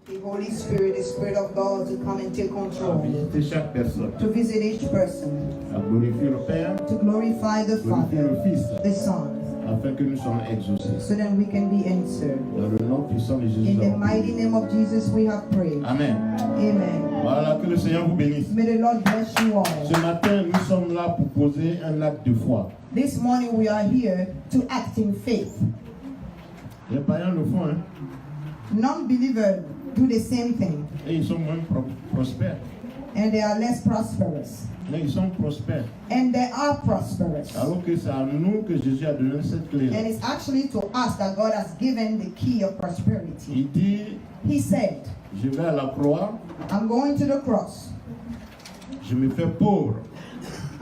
The Holy Spirit, the Spirit of God, to come and take à control, visiter chaque personne, to visit each person, à glorifier le Père, to glorify the glorifier le Father, Fils, the Son, afin que nous soyons exaucés. so that we can be answered. Dans le nom puissant de Jésus. In the mighty name of Jesus, we have prayed. Amen. Amen. Voilà, que le Seigneur vous bénisse. May the Lord bless you all. Ce matin, nous sommes là pour poser un acte de foi. This morning we are here to act in faith. Les païens le font, hein, Non-believers do the same thing, et ils sont moins prospères. and they are less prosperous. Mais ils sont prospères. And they are prosperous. Alors que c'est à nous que Jésus a donné cette clé. And it's actually to us that God has given the key of prosperity. Il dit, He said, je vais à la croix, I'm going to the cross. je me fais pauvre.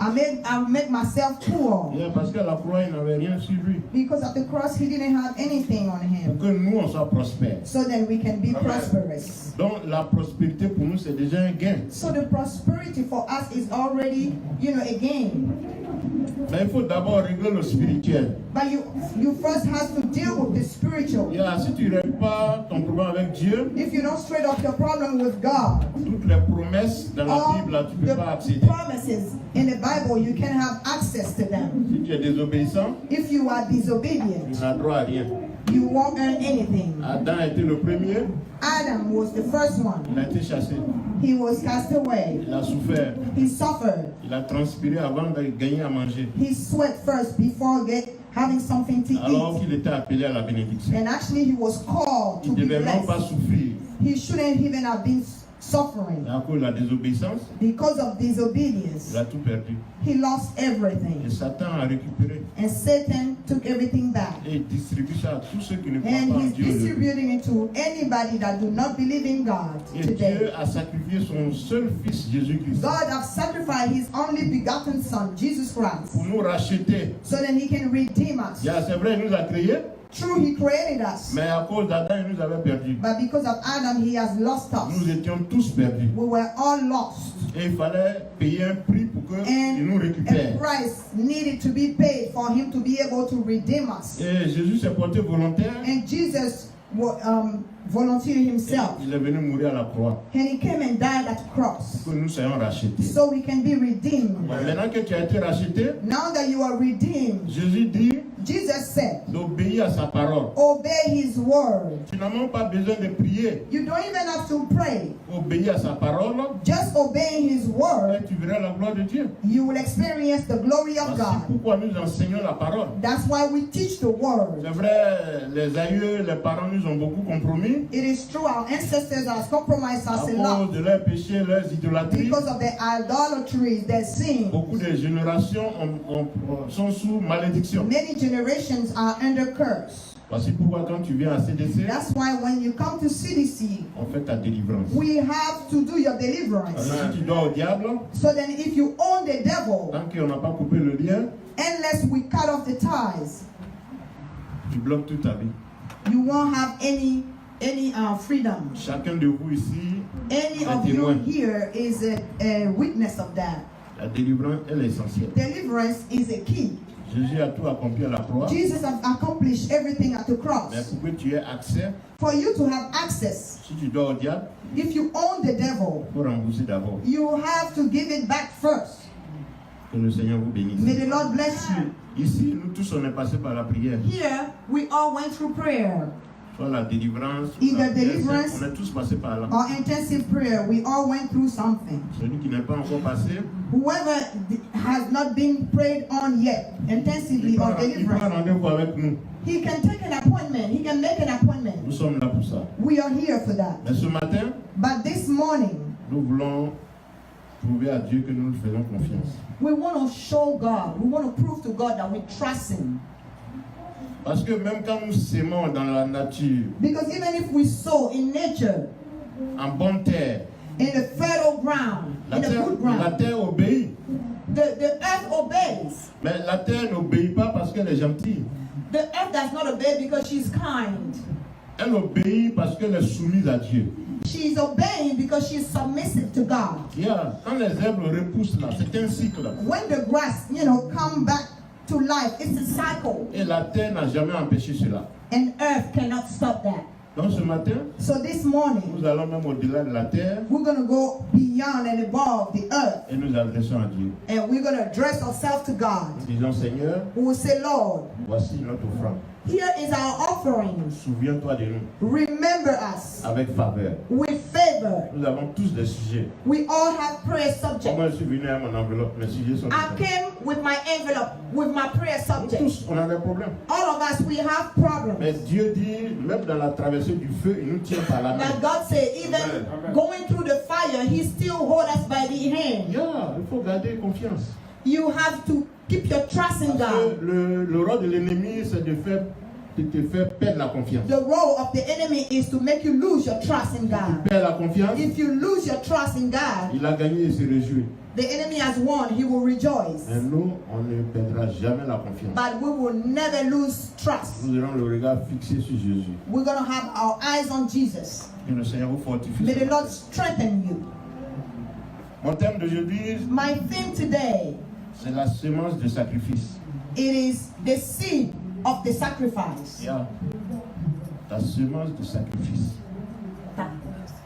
I'll make myself poor. Yeah, parce qu'à la croix, il n'avait rien sur lui. Because at the cross, he didn't have anything on Pour him. que nous, on soit prospères. So then we can be Amen. prosperous. Donc, la prospérité pour nous, c'est déjà un gain. So the prosperity for us is already, a gain. Mais il faut d'abord régler le spirituel. But you first have to deal with the spiritual. Yeah, si tu ne règles pas ton problème avec Dieu, If you don't straight up your problem with God, toutes les promesses dans la all Bible, là, tu ne peux pas the accéder. promises in the Bible, you can have access to them. Si tu es désobéissant, If you are tu disobedient, n'as droit à rien. you won't earn anything. Adam a été le premier, Adam was the first one. il a été chassé. He was cast away. Il a souffert. He suffered. Il a transpiré avant de gagner à manger. He sweat first before having something to Alors eat. qu'il était appelé à la bénédiction. And actually, he was called Il to ne be devait même pas blessed. souffrir. He shouldn't even have been suffering. Et à cause de la désobéissance, Because of disobedience, il a tout perdu. he lost Et everything. Satan a récupéré And Satan took everything back. et il distribue ça à tous ceux qui ne croient And pas en he's Dieu. aujourd'hui. distributing it to anybody that do not believe in God Et today. Dieu a sacrifié son seul fils Jésus-Christ God has sacrificed his only begotten son, Jesus Christ, pour nous racheter. so that he can redeem us. Yeah, c'est vrai, il nous a créés, True, he created us. mais à cause d'Adam, il nous avait perdus. But because of Adam, he has lost Nous us. étions tous perdus. We were all lost. Et il fallait payer un prix pour qu'il nous And a récupère. price needed to be paid for him to be able to redeem us. Et Jésus s'est porté volontaire. And Jesus volunteered himself. Il est venu mourir à la croix And he came and died at the cross. pour que nous soyons rachetés. So we can be redeemed. Maintenant que tu as été racheté, Now that you are redeemed, Jésus dit Jesus said, d'obéir à sa parole. obey his word. Tu n'as même pas besoin de prier. You don't even have to pray. Obéir à sa parole, Just obeying his et word, tu verras la gloire de Dieu. you will experience the glory of Voici God. pourquoi nous enseignons la parole. That's why we teach the word. C'est vrai, les aïeux, les parents nous ont beaucoup compromis It is true, our ancestors have compromised à us a lot cause de leurs péchés, leurs idolâtries. because of their idolatries, their sin. Beaucoup de générations sont sous malédiction. Many generations are under curse. Voici pourquoi quand tu viens à CDC, That's why when you come to CDC, on fait ta délivrance. we have to do your deliverance. Si tu dois au diable, So then if you own the devil, tant qu'on n'a pas coupé le lien, unless we cut off the ties, tu bloques toute ta vie. you won't have any freedom. Chacun de vous ici, Any un of you témoin. here is a witness of that. La délivrance est l'essentiel. Deliverance is a key. Jésus a tout accompli à la croix, Jesus has accomplished everything at the mais cross. pour que tu aies accès, For you to have access, si tu dois au diable, if you own the devil, il faut rembourser d'abord. you have to give it back first. Que le Seigneur vous bénisse. May the Lord bless you. Ici, nous tous, on est passé par la prière. Here, we all went through prayer. Soit la délivrance, Either la prière, deliverance on est tous passés par là. or intensive prayer. We all went through something. Celui qui n'est pas encore passé, Whoever has not been prayed on yet, intensively il or prend deliverance, rendez-vous avec nous. he can take an appointment. He can make an appointment. Nous sommes là pour ça. We are here for that. Mais ce matin, But this morning, nous voulons prouver à Dieu que nous lui faisons confiance. we want to show God, we want to prove to God that we trust Him. Parce que même quand nous sémons dans la nature, Because even if we sow in nature, en bonne terre, in the fertile ground, la in the terre, good la ground, terre obéit. the earth obeys. Mais la terre n'obéit pas parce qu'elle est gentille. The earth does not obey because she's kind. Elle obéit parce qu'elle est soumise à Dieu. She's obeying because she's submissive to God. Yeah. Quand les herbes repoussent là, c'est un cycle. When the grass, come back to life, it's a cycle. Et la terre n'a jamais empêché cela. And earth cannot stop that. Donc ce matin, So this morning, nous allons même au-delà de la terre we're going to go beyond and above the earth. et nous adressons à Dieu. And we're going to address ourselves to God. Nous disons, Seigneur, We will say, Lord, voici notre offrande. here is our offering. Souviens-toi de nous Remember us avec faveur. with favor. Nous avons tous des sujets. We all have prayer subjects. Moi, je suis venu à mon enveloppe. Mes sujets sont I différents. came with my envelope, with my prayer subjects. Tous, on a des problèmes. All of us, we have Mais problems. Dieu dit, même dans la traversée du feu, il nous tient par la main. Like God said, even going through the fire, He still holds us by the hand. Yeah, il faut garder confiance. You have to keep your trust in Parce God. que le rôle de l'ennemi, c'est de te faire perdre la confiance. The role of the enemy is to make you lose your trust in God. Perdre la confiance, If you lose your trust in God, il a gagné et se réjouit. the enemy has won. He will rejoice. Mais nous, on ne perdra jamais la confiance. But we will never lose trust. Nous aurons le regard fixé sur Jésus. We're going to have our eyes on Jesus. Que le Seigneur vous fortifie. May the Lord strengthen you. Mon thème d'aujourd'hui, My theme today, c'est la semence de sacrifice. it is the seed of the sacrifice. Yeah. La semence de sacrifice.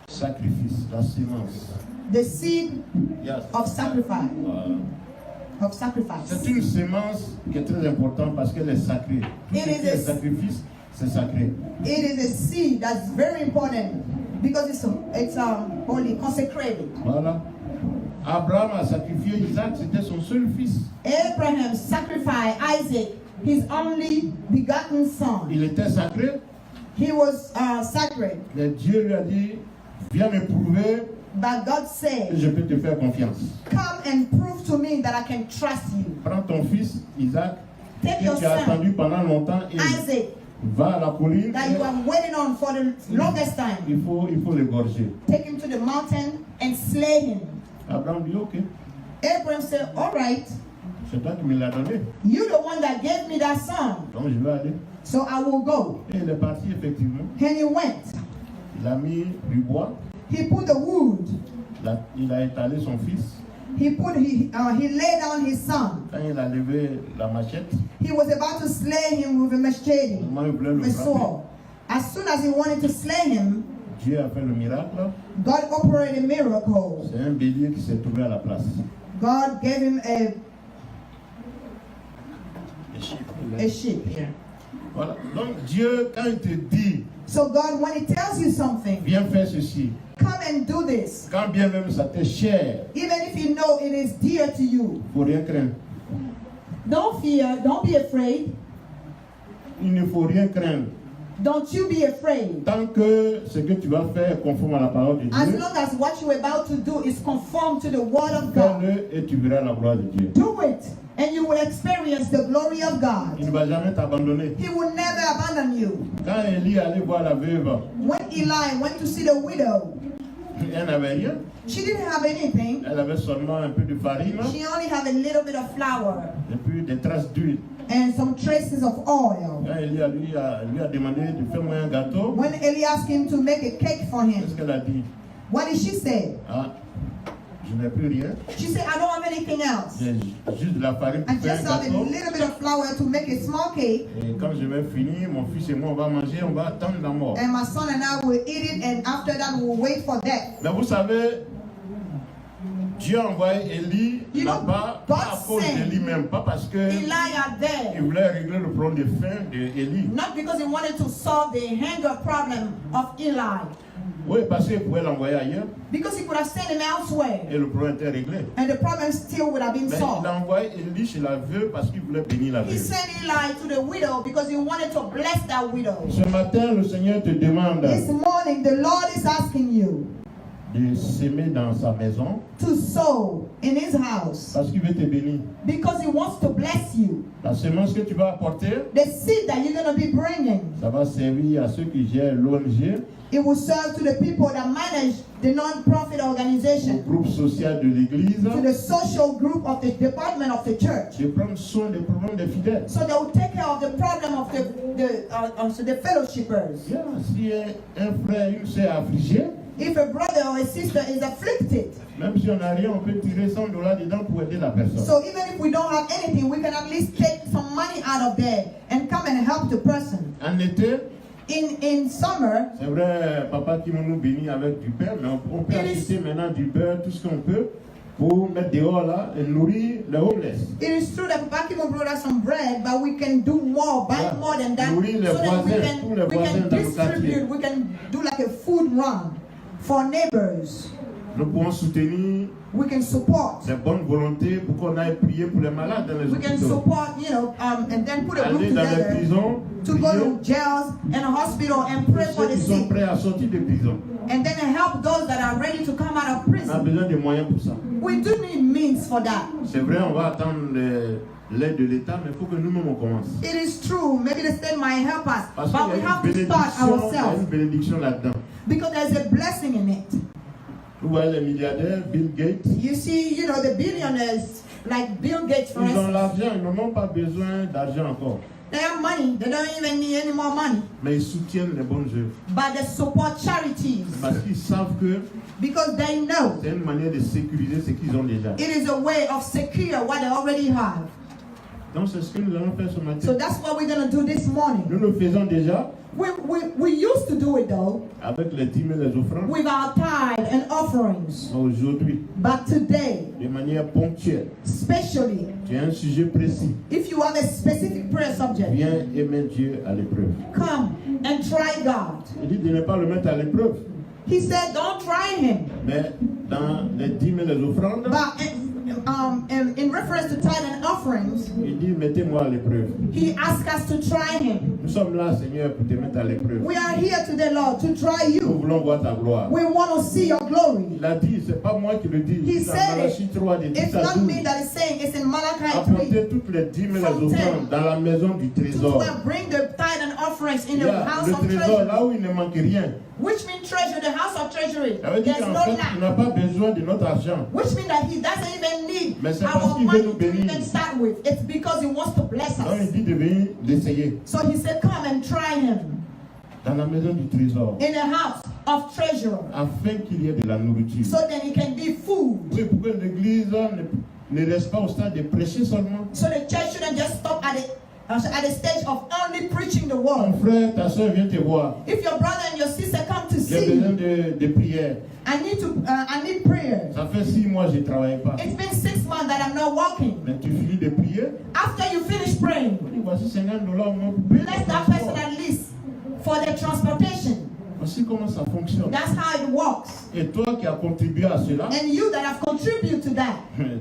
Sacrifice, la semence. The seed Yeah. of sacrifice. Of C'est sacrifice. une semence qui est très importante parce qu'elle est sacrée. Tout ce qui est sacrifice, c'est sacré. It is a seed that's very important because it's holy, consecrated. Voilà. Abraham a sacrifié Isaac, c'était son seul fils. Abraham sacrificed Isaac, his only begotten son. Il était sacré, He was sacred, mais Dieu lui a dit, viens me prouver but God que said, je peux te faire confiance. come and prove to me that I can trust you. Prends ton fils, Isaac, Take que your tu as son, attendu pendant longtemps, et Isaac, va à la colline. that you are waiting on for the longest time. Il faut l'égorger. Take him to the mountain and slay him. Abraham dit, ok, Abraham said, all right, c'est toi qui me l'as donné, you're the one that gave me that son, donc je vais aller. so I will go. Et il est parti effectivement. And he went. Il a mis du bois, He put the wood. il a étalé son fils. He laid down his son. Quand il a levé la machette, He was about to slay him with a machete, au moment où il voulait le with a frapper, sword. As soon as he wanted to slay him, Dieu a fait le miracle. God operated a miracle. C'est un bélier qui s'est trouvé à la place. God gave him a sheep. Yeah. Voilà. Donc Dieu, quand il te dit, So God, when He tells you something, viens faire ceci, come and do this. quand bien même ça t'est cher, Even if you know it is dear to you, il ne faut rien craindre. don't fear, don't be afraid. Il ne faut rien craindre. Don't you be afraid. Tant que ce que tu vas faire est conforme à la parole de As Dieu, long as what you're about to do is conform to the word of God, fais-le et tu verras la gloire de Dieu. do it and you will experience the glory of God. Il ne va jamais t'abandonner. He will never abandon you. Quand Élie allait voir la veuve, When Eli went to see the widow, elle n'avait rien. she didn't have anything. Elle avait seulement un peu de farine She only had a little bit of flour et puis des traces d'huile. and some traces of oil. Quand Élie lui a demandé de faire moi un gâteau, When Eli asked him to make a cake for qu'est-ce him, qu'elle a dit? what did she say? Ah, je n'ai plus rien. She said, I don't have anything else. J'ai juste de la farine I pour faire just un have a gâteau. little bit of flour to make a small cake, Et quand je vais finir, mon fils et moi, on va manger, on va attendre la mort. and my son and I will eat it, and after that we'll wait for death. Mais vous savez, Dieu a envoyé Élie You know, là-bas, God pas à cause sent d'Élie même, pas parce que Eli il there, voulait régler le problème de faim d'Élie. not because he wanted to solve the hunger problem of Eli, Oui, parce qu'il pouvait l'envoyer ailleurs because he could have sent him elsewhere, et le problème était réglé. and the problem still would have been Mais il solved. a envoyé Élie chez la veuve parce qu'il voulait bénir la He veuve. sent Eli to the widow because he wanted to bless that widow. Ce matin, le Seigneur te demande This morning, the Lord is asking you de s'aimer dans sa maison to sow in his house parce qu'il veut te bénir. because he wants to bless you. La semence que tu vas apporter, The seed that you're going to be bringing, ça va servir à ceux qui gèrent l'ONG, it will serve to the people that manage the non-profit au organization, groupe social de l'Église, to the social group of the department of the church. de prendre soin des problèmes des fidèles. So they will take care of the problem of the fellowshippers. Yeah, si un frère, une sœur affligée, If a brother or a sister is afflicted, même si on n'a rien, on peut tirer $100 dedans pour aider la personne. so even if we don't have anything, we can at least take some money out of there and come and help the person. En été, in summer, C'est vrai, papa qui nous bénit avec du pain, mais on peut acheter maintenant du beurre, tout ce qu'on peut, pour mettre dehors là et nourrir les homeless. it is true that Papa Kimo brought us some bread, but we can do more, buy Yeah. more than that, Nourrir les so that voisins, tous les we voisins can dans le quartier. distribute, we can do like a food run for neighbors. Nous pouvons soutenir We can support. les bonnes volontés pour qu'on aille prier pour les malades dans les We can hôpitaux. support, and then put a group Aller dans les together prisons, to go prier to jails and a hospital and pour pray for ceux the qui sont sick, prêts à sortir de prison. and then help those that are ready to come out of On a prison. besoin de moyens pour ça. We do need means for that. C'est vrai, on va attendre l'aide de l'État, mais il faut que nous-mêmes on commence. It is true. Maybe the state might help us, Parce but we qu'il y a have une to start bénédiction, il y a ourselves une bénédiction là-dedans. because there's a blessing in it. Vous voyez les milliardaires, Bill Gates, You see, the billionaires like Bill Gates, for ils ont instance, l'argent, ils n'ont même pas besoin d'argent encore. they have money. They don't even need any more money, Mais ils soutiennent les bonnes œuvres. but they support charities Parce qu'ils savent que because they know c'est une manière de sécuriser ce qu'ils ont déjà. it is a way of secure what they already have. Donc c'est ce que nous allons faire ce matin. So that's what we're going to do this morning. Nous le faisons déjà We used to do it though avec les dîmes et les offrandes. with our tithe and offerings, Aujourd'hui, but today, de manière ponctuelle, especially tu as un sujet précis. if you have a specific prayer subject, Viens et mets Dieu à l'épreuve. come and try God. Il dit de ne pas le mettre à l'épreuve. He said, don't try him. Mais dans les dîmes et les offrandes, But in reference to tithe and offerings, il dit mettez-moi à l'épreuve. he asked us to try him. Nous sommes là, Seigneur, pour te mettre à l'épreuve. We are here today, Lord, to try Nous you. voulons voir ta gloire. We want to see your glory. Il a dit, c'est pas moi qui le dis. He Dans said Malachie 3, de 10 It's à not 12. me that is saying, it's in Malachi 3. Apportez toutes les dîmes et les From offrandes 10 dans la maison du To trésor. 12, bring the tithe and offerings in Il y the a house le of trésor treasury. là où il ne manque rien. Which means treasure, the house of treasury. Ça veut dire There's qu'en no fait, il n'a lack. pas besoin de notre argent. Which means that he doesn't even need Mais c'est our parce qu'il veut money nous to bénir. even start with. It's because he wants to bless Donc il us. dit de venir d'essayer So he said, come and try him dans la maison du trésor in the house of treasure. afin qu'il y ait de la nourriture. So then it can be food. Oui, pour que l'église ne reste pas au stade de prêcher seulement. So the church shouldn't just stop at the stage of only preaching the Ton word. frère, ta soeur vient te voir. If your brother and your sister come to J'ai see besoin you, de prière. I need prayer. Ça fait 6 mois que je ne travaille pas. It's been 6 months that I'm not working. Mais tu finis de prier. After you finish praying, On dit, voici $50 au mois pour payer bless ton that person transport. at least for their transportation. Voici comment ça fonctionne. That's how it works. Et toi qui as contribué à cela, And you that have contributed to that,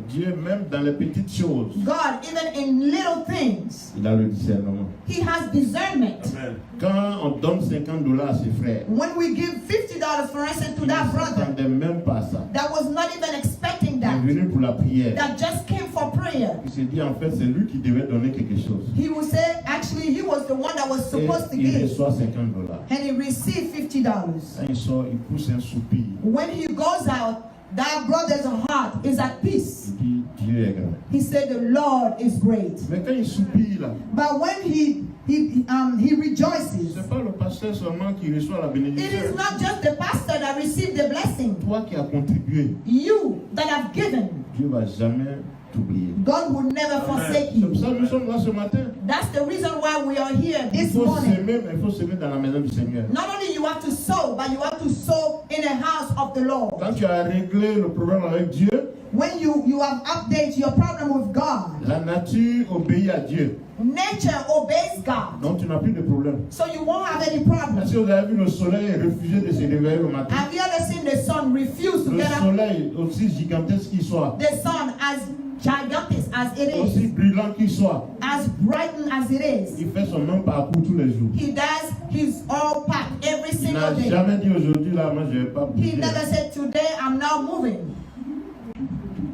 Dieu, même dans les petites choses, God, even in little things, il a le discernement. He has discernment. Quand on donne $50 à ses frères, When we give $50, for instance, to il that ne brother s'attendait même pas à ça. that was not even expecting Il est that, venu pour la prière. that just came for prayer, Il s'est dit, en fait, c'est lui qui devait donner quelque chose. he will say, actually, he was the one that was Et supposed to il give, reçoit $50. and he received $50. Quand il sort, il pousse un soupir. When he goes out, that brother's heart is at peace. Il dit, Dieu est grand. He said, the Lord is great. Mais quand il soupire là, But when he rejoices, c'est pas le pasteur seulement qui reçoit la it bénédiction. is not just the pastor that received the blessing. Toi qui as contribué, You that have given, Dieu va jamais t'oublier. God will never forsake C'est pour you. ça que nous sommes là ce matin. That's the reason why we are here Il this faut morning. s'aimer, mais il faut s'aimer dans la maison du Seigneur. Not only you have to sow, but you have to sow in the house of the Lord. Quand tu as réglé le problème avec Dieu, When you have updated your problem with God, la nature obéit à Dieu. nature obeys God. Donc tu n'as plus de problème. So you won't have any problem. Si vous avez vu le soleil refuser de se réveiller le matin, Have you ever seen the sun refuse to le get up? soleil, aussi gigantesque qu'il soit, The sun, as gigantic as it aussi is, brûlant qu'il soit, as brightened as it is, il fait son même parcours tous les jours. he does his all part every Il n'a single day. jamais dit aujourd'hui, là, moi je ne vais pas He bouger. never said, today I'm not moving.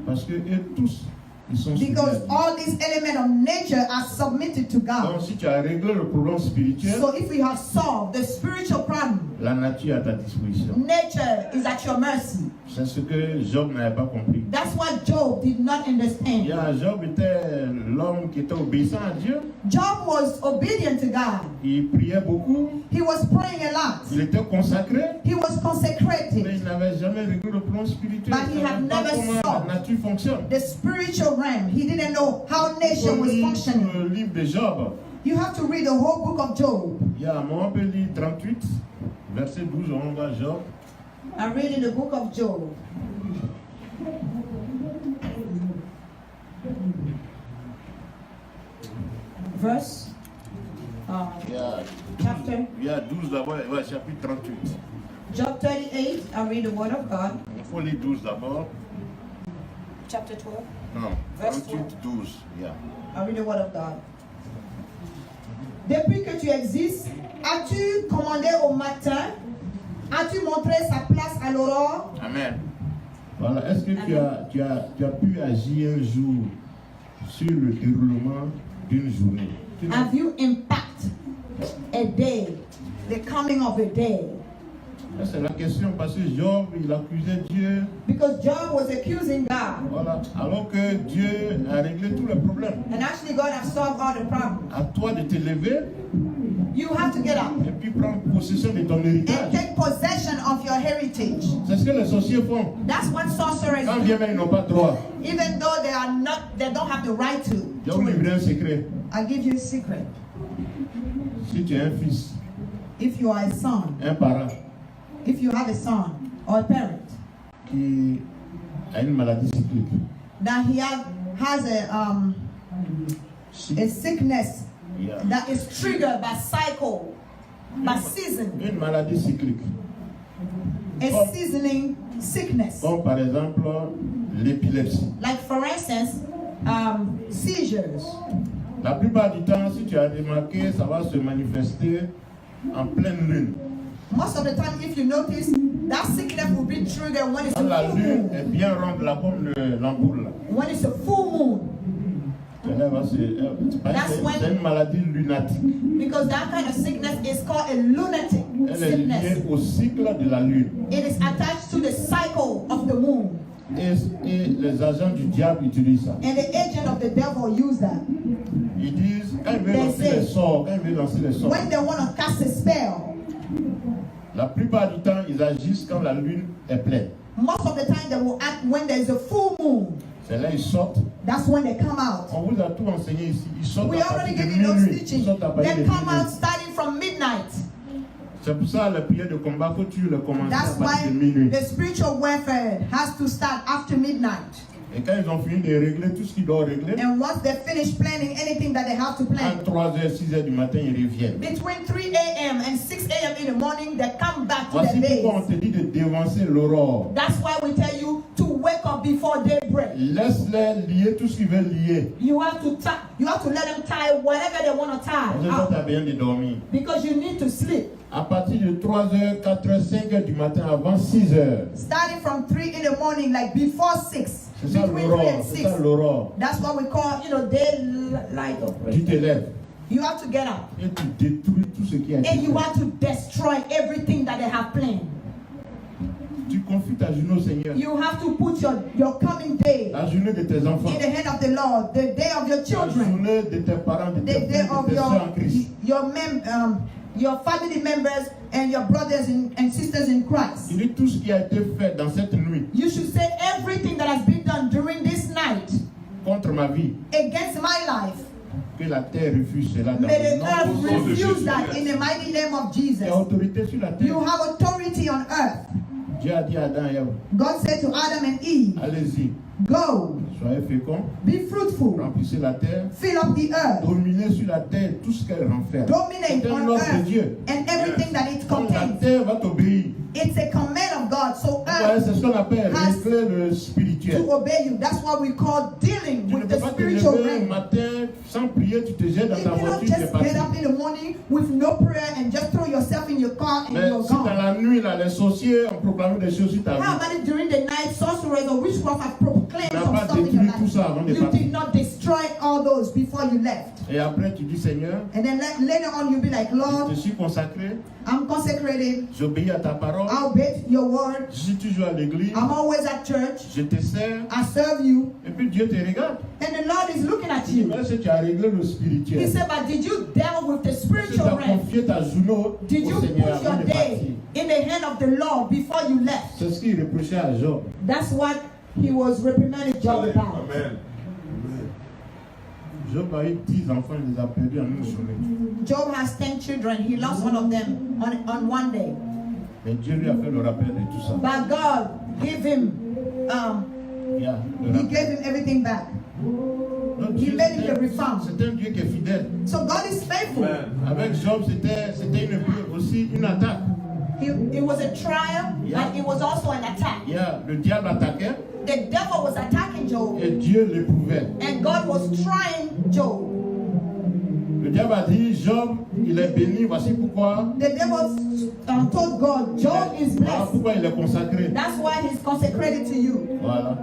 Parce que eux tous, ils sont soumis à Because Dieu. all these elements of nature are submitted to Donc God. si tu as réglé le problème spirituel, So if we have solved the spiritual problem, la nature est à ta disposition. nature is at your mercy. C'est ce que Job n'avait pas compris. That's what Job did not Il y understand. a Job était l'homme qui était obéissant à Dieu. Job was obedient to God. Il priait beaucoup. He was praying a lot. Il était consacré. He was Mais consecrated. il n'avait jamais réglé le plan spirituel. But he Il ne had savait pas never comment saw la nature fonctionne. the spiritual realm. He didn't know how Il nature faut was lire functioning. le livre de Job. You have to read the whole book of Job. Yeah, on peut lire 38, verset 12, on va Job. I read in the book of Job. Verse, Yeah, chapter, yeah, 12 d'abord, ouais, chapitre 38. Job 38, I read the word of God. Il faut lire 12 d'abord. Chapter 12, Non, Verse 38, 12. Yeah. I read the word of God. Depuis que tu existes, as-tu commandé au matin? As-tu montré sa place à l'aurore? Amen. Voilà, est-ce que tu as pu agir un jour sur le déroulement d'une journée? Have you impacted a day, the coming of a day? Ça, c'est la question parce que Job, il accusait Dieu. Because Job was accusing God. Voilà, alors que Dieu a réglé tous les problèmes. And actually God has solved all the problems. À toi de te lever You have to get up et puis prendre possession de ton and héritage. take possession of your heritage. C'est ce que les sorciers font. That's what sorcerers Quand do. bien même ils n'ont pas droit. Even though they don't have the right Je vais vous to livrer it. un secret. I'll give you a secret. Si tu as un fils, If you are a son, un parent if you have a son or a parent qui a une maladie cyclique, that he has a sickness yeah. that is triggered by cycle, by season, Une maladie cyclique, a seasoning sickness. comme par exemple l'épilepsie. Like for instance, seizures. La plupart du temps, si tu as remarqué, ça va se manifester en pleine lune. Most of the time, if you notice, that sickness will be triggered when it's Quand la a full lune moon. est bien ronde là comme l'ampoule là. When it's a full moon. Elle va c'est une maladie lunatique. Because that kind of sickness is called a lunatic Elle est liée sickness. au cycle de la lune. It is attached to the cycle of the moon. Et les agents du diable utilisent ça. And the agent of the devil use that. Ils disent, quand ils veulent They lancer say, les sorts, quand ils veulent lancer les sorts, When they want to cast a spell, la plupart du temps, ils agissent quand la lune est pleine. most of the time they will act when there is a full moon. C'est là ils sortent. That's when they come out. On vous a tout enseigné ici. Ils sortent We à already partir de gave you those minuit. Ils teachings. sortent à partir They de come out minuit. starting from midnight. C'est pour ça les prières de combat, faut tu le commencer à That's partir why de minuit. the spiritual warfare has to start after midnight. Et quand ils ont fini de régler tout ce qu'ils doivent régler, And once they finish planning anything that they have to plan, entre 3h, 6h du matin, ils reviennent. between 3 a.m. and 6 a.m. in the morning, they come back to Voici their pourquoi on base. te dit de dévancer l'aurore. That's why we tell you to wake up before daybreak. Laisse-les lier tout ce qu'ils veulent lier. You have to let them tie whatever they want to tie Parce que toi, tu as up, besoin de dormir. because you need to sleep. À partir de 3h, 4h, 5h du matin avant 6h. Starting from 3 in the morning, like before 6. C'est ça Between 3 l'aurore. and C'est 6. ça l'aurore. That's what we call, daylight Tu operation. te lèves You have to get up. et tu détruis tout ce qui a été And you fait. have to destroy everything that they have planned. Tu confies ta journée au Seigneur. You have to put your coming day La journée de tes enfants. in the hand of the Lord, the day of your La children, journée de tes parents, de the tes day frères, of de tes soeurs en Christ. your family members and your brothers and sisters in Christ. Il dit tout ce qui a été fait dans cette nuit You should say everything that has been done during this night contre ma vie. against my life. Que la terre refuse cela dans May le the nom earth puissant de refuse Jésus. that in the mighty name of Jesus. Tu as autorité sur la terre. You have authority on earth. Dieu a dit à Adam et Ève, God said to Adam and Eve, allez-y, go, soyez féconds, be fruitful, remplissez la terre, fill up the earth, dominez sur la terre tout ce qu'elle renferme. dominate C'est un on ordre de earth Dieu. and everything that it Donc la contains. terre va t'obéir. It's a command of God, so Ouais, earth c'est ce qu'on appelle has régler le spirituel. to obey you. That's what we call dealing Tu ne with peux the pas te spiritual lever le realm. matin sans prier, tu te jettes dans You ta cannot voiture, tu es just parti. get up in the morning with no prayer and just throw yourself in your car and Mais you're si dans gone. la nuit, là, les sorciers ont proclamé des choses sur ta How vie, about it during the night, sorcerers or witchcraft have proclaimed tu n'as some pas stuff in your détruit tout life? ça avant de You partir. did not destroy all those before you left. Et après, tu dis, Seigneur, And then later on you'll be like, je Lord, te suis consacré, I'm consecrated. j'obéis à ta parole, I obey your word. je suis toujours à l'église, I'm always at church. je te sers, I serve you. et puis Dieu te regarde. And the Lord is looking at Il dit, you. mais si tu as réglé le He spirituel, said, but did you deal with the si tu spiritual as realm? confié ta journée Did you au Seigneur put avant your de partir. day in the hand of the Lord before you left? C'est ce qu'il reprochait à Job. That's what he was reprimanding Job about. Amen. Job a eu 10 enfants, il les a perdus en une journée. Job has 10 children. He lost one of them on one day. Mais Dieu lui a fait le rappel de tout ça. But God gave him, Yeah, he gave him everything back. Donc, He Dieu, made him a refund. c'est un Dieu qui est fidèle. So God is faithful. Avec Job, c'était aussi une attaque. It was a trial, Yeah. and it was also an attack. Yeah, le diable attaquait The devil was attacking Job, et Dieu l'éprouvait. and God was trying Job. Le diable a dit, Job, il est béni, voici pourquoi. The devil told God, Job is Voilà blessed. pourquoi il est consacré. That's why he's consecrated to you. Voilà.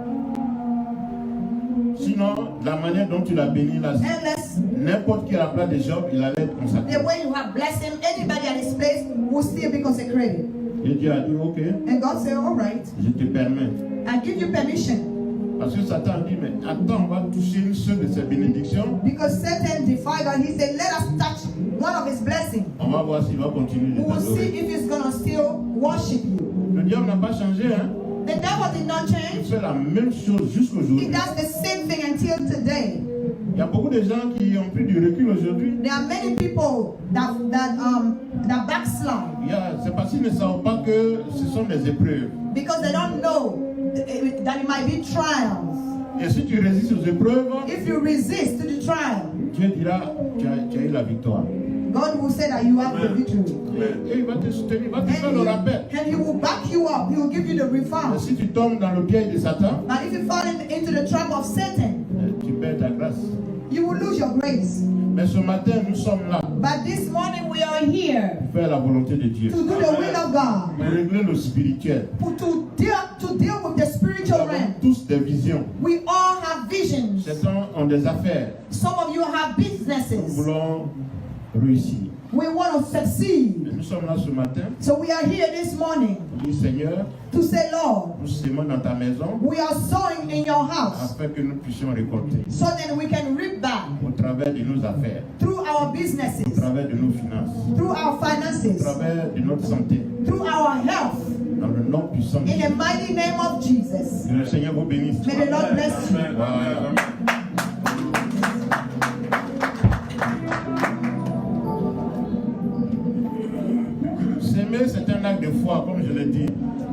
Sinon, la manière dont tu l'as béni, là, Unless n'importe qui à la place de Job, il allait être consacré. the way you have blessed him, anybody at his place will still be consecrated. Et Dieu a dit, ok, And God said, all right, je te permets. I give you permission. Parce que Satan a dit, mais attends, on va toucher une seule de ses bénédictions. Because Satan defied God. He said, let us touch one of his blessings. On va voir s'il va continuer We de will see t'adorer. if he's going to still worship you. Le diable n'a pas changé, hein. The devil did not Il change. fait la même chose jusqu'aujourd'hui. He does the same thing until today. Il y a beaucoup de gens qui ont pris du recul aujourd'hui. There are many people that backslide C'est parce qu'ils ne savent pas que ce sont des épreuves. because they don't know that it might be trials. Et si tu résistes aux épreuves, If you resist to the trial, Dieu dira, tu as eu la victoire. God will say that you have the victory. Et il va te soutenir, il va te faire le rappel. And he will back you up. He will give you the Mais refund. si tu tombes dans le piège de Satan, But if you fall into the trap of Satan, tu perds ta grâce. you will lose your grace. Mais ce matin, nous sommes là But this morning we are here pour faire la volonté de Dieu. to do the will of God, Pour régler le spirituel. to deal with the Nous spiritual avons realm. tous des visions. We all have visions. Certains ont des affaires. Some of you have Nous businesses. voulons réussir. We want to succeed. Et nous sommes là ce matin So we are here this morning pour dire, Seigneur, to say, Lord, nous sémons dans ta maison we are sowing in your house afin que nous puissions récolter so that we can reap back au travers de nos affaires, through our au businesses, travers de nos finances, through our au finances, travers de notre santé, through our health. dans le nom puissant de In the Jésus. mighty name of Jesus. Que le Seigneur vous bénisse. May the Lord bless you. Voilà. S'aimer, c'est un acte de foi, comme je l'ai dit.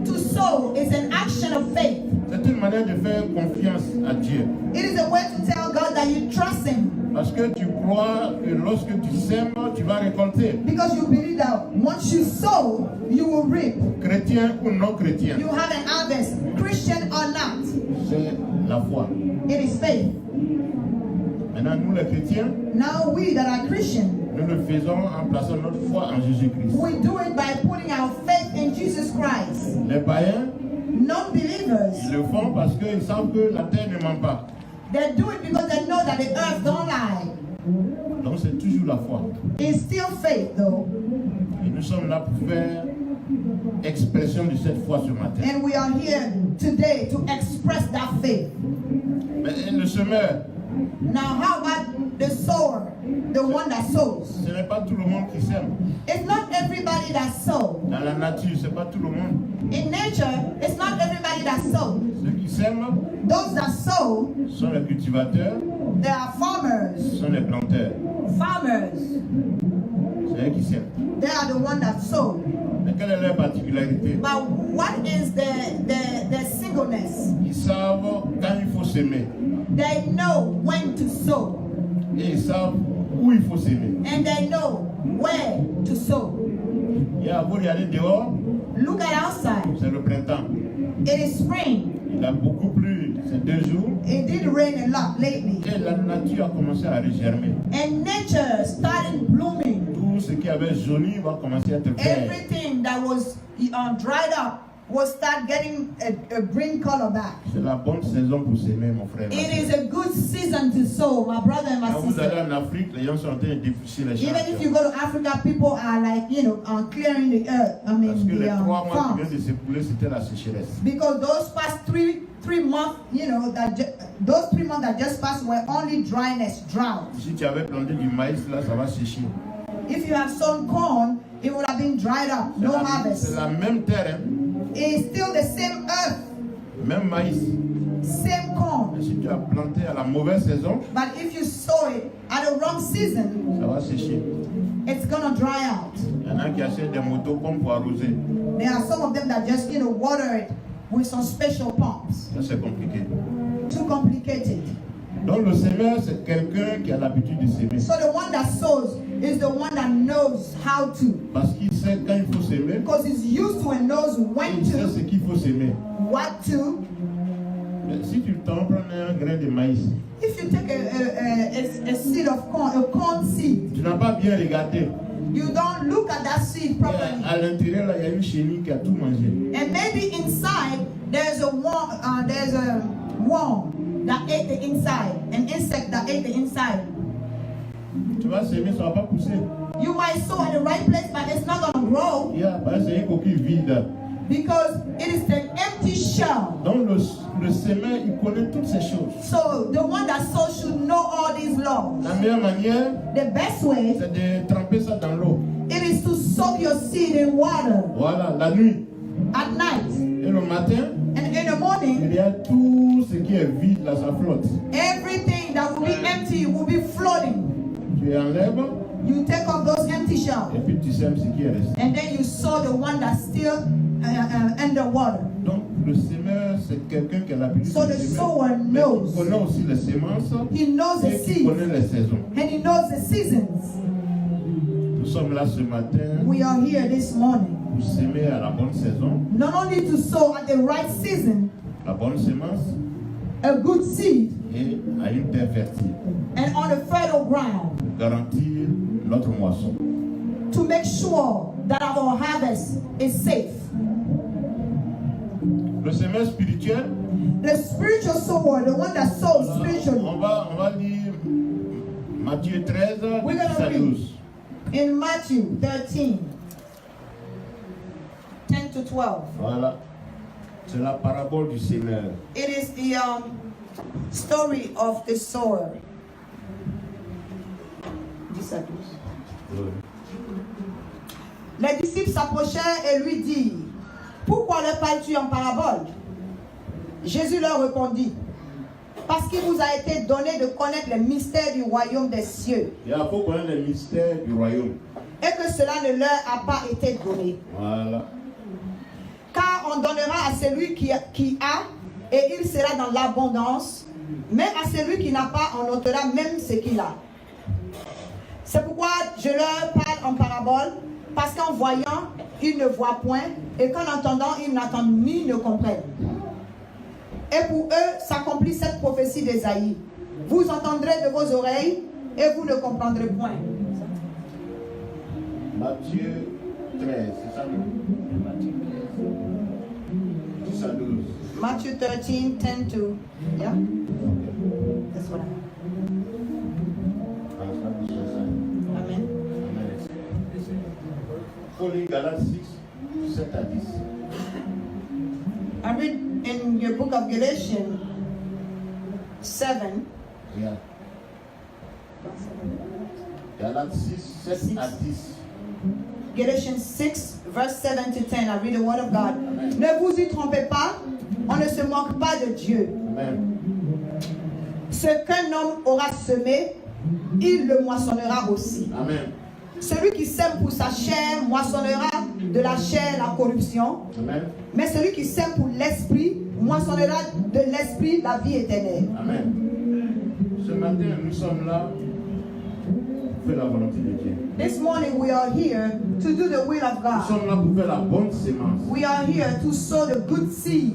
To sow is an action of faith. C'est une manière de faire confiance à Dieu. It is a way to tell God that you trust Him Parce que tu crois que lorsque tu sèmes, tu vas récolter. because you believe that once you sow, you will reap. Chrétien ou non chrétien, You have an harvest, Christian or not. c'est la foi. It is faith. Maintenant, nous les chrétiens, Now we that are Christian, nous le faisons en plaçant notre foi en Jésus-Christ. we do it by putting our faith in Jesus Christ. Les païens, Non-believers, ils le font parce qu'ils savent que la terre ne ment pas. they do it because they know that the earth don't lie. Donc c'est toujours la foi. It's still faith though. Et nous sommes là pour faire expression de cette foi ce matin. And we are here today to express that faith. Mais le semeur, Now, how about the sower, the one that sows? ce n'est pas tout le monde qui sème. It's not everybody that sows. Dans la nature, ce n'est pas tout le monde. In nature, it's not everybody that sows. Ceux qui sèment Those that sow, sont les cultivateurs, they are farmers. sont les planteurs. Farmers, C'est eux qui sèment. they are the one that sow. Mais quelle est leur particularité? But what is the singleness? Ils savent quand il faut s'aimer. They know when to sow. Et ils savent où il faut s'aimer. And they know where to sow. Et à vous regarder dehors, Look at outside. c'est le printemps. It is spring. Il a beaucoup plu ces 2 jours. It did rain a lot lately. Et la nature a commencé à regermer. And nature started blooming. Tout ce qui avait jauni va commencer à être vert. Everything that was dried up will start getting a green color back. C'est la bonne saison pour s'aimer, mon frère. It is a good season to sow, my brother and my Quand vous allez sister. en Afrique, les gens sont en train de défricher les champs. Even if you go to Africa, people are like, clearing the earth. I Parce mean, que les 3 mois qui farms. viennent de s'écouler, c'était la sécheresse. Because those past three months, those 3 months that just passed were only dryness, drought. Si tu avais planté du maïs, là, ça va sécher. If you have sown corn, it would have been dried up, no C'est harvest. la même terre, hein. It is still the same earth, Même maïs. same corn. Mais si tu as planté à la mauvaise saison, But if you sow sow it at the wrong season, ça va sécher. it's gonna dry out. Il y en a qui achètent des motos comme pour arroser. There are some of them that just, water it with some special pumps. Ça, c'est compliqué. Too complicated. Donc, le semeur, c'est quelqu'un qui a l'habitude de s'aimer. So the one that sows is the one that knows how to. Parce qu'il sait quand il faut s'aimer. Because he's used to and knows when Il sait ce to, qu'il faut s'aimer. what to. Mais si tu t'en prends un grain de maïs, If you take a seed of corn, a corn seed, tu n'as pas bien regardé. you don't look at that seed properly. À l'intérieur, là, il y a une chenille qui a tout mangé. And maybe inside there's a worm that ate the inside, an insect that ate the inside. Tu vas s'aimer, ça ne va pas pousser. You might sow at the right place, but it's not going to grow C'est une coquille vide. because it is an empty shell. Donc le semeur, il connaît toutes ces choses. So the one that sows should know all these laws. La meilleure manière, The best way c'est de tremper ça dans l'eau. it is to soak your seed in water Voilà, la nuit. at night, Et le matin, and in the morning, il y a tout ce qui est vide, là, ça flotte. everything that will be empty will be floating. Tu enlèves You take off those empty shells, et puis tu sèmes ce qui est resté. and then you sow the one that's still underwater. Donc le semeur, c'est quelqu'un qui a l'habitude So de the semer. sower Mais knows. il connaît aussi les semences He knows the et il seeds, connaît les saisons. and he knows the seasons. Nous sommes là ce matin We are here this morning, pour s'aimer à la bonne saison, not only to sow at the right season, la bonne semence a good seed, et à une terre fertile and on a fertile ground, pour garantir notre moisson. to make sure that our harvest is safe. Le semeur spirituel, The spiritual sower, the one that sows spiritually, on va lire Matthieu 13, We're gonna 10 à read. 12. in Matthew 13, 10 to 12. Voilà, c'est la parabole du semeur. It is the story of the sower. 10 à 12. Les disciples s'approchèrent et lui dirent, « Pourquoi leur parles-tu en parabole ?» Jésus leur répondit, « Parce qu'il vous a été donné de connaître les mystères du royaume des cieux, Il faut connaître les mystères du royaume. et que cela ne leur a pas été donné. Voilà. Car on donnera à celui qui a, et il sera dans l'abondance, mais à celui qui n'a pas, on ôtera même ce qu'il a. C'est pourquoi je leur parle en parabole, parce qu'en voyant, ils ne voient point, et qu'en entendant, ils n'entendent ni ne comprennent. Et pour eux s'accomplit cette prophétie d'Ésaïe. Vous entendrez de vos oreilles, et vous ne comprendrez point. Matthieu 13, c'est ça? 10 à 12. Matthew 13, 10 to, yeah? That's what I have. Amen. Faut lire Galates 6, 7 à 10. I read in your book of Galatians 7. Yeah. Galates 6, 7 à 10. Galatians 6, verse 7 to 10. I read the word of God. Ne vous y trompez pas, on ne se moque pas de Dieu. Amen. Ce qu'un homme aura semé, il le moissonnera aussi. Amen. Celui qui sème pour sa chair moissonnera de la chair la corruption. Amen. Mais celui qui sème pour l'esprit moissonnera de l'esprit la vie éternelle. Amen. Ce matin, nous sommes là pour faire la volonté de Dieu. This morning we are here to do the will of Nous God. sommes là pour faire la bonne sémence. We are here to sow the good seed.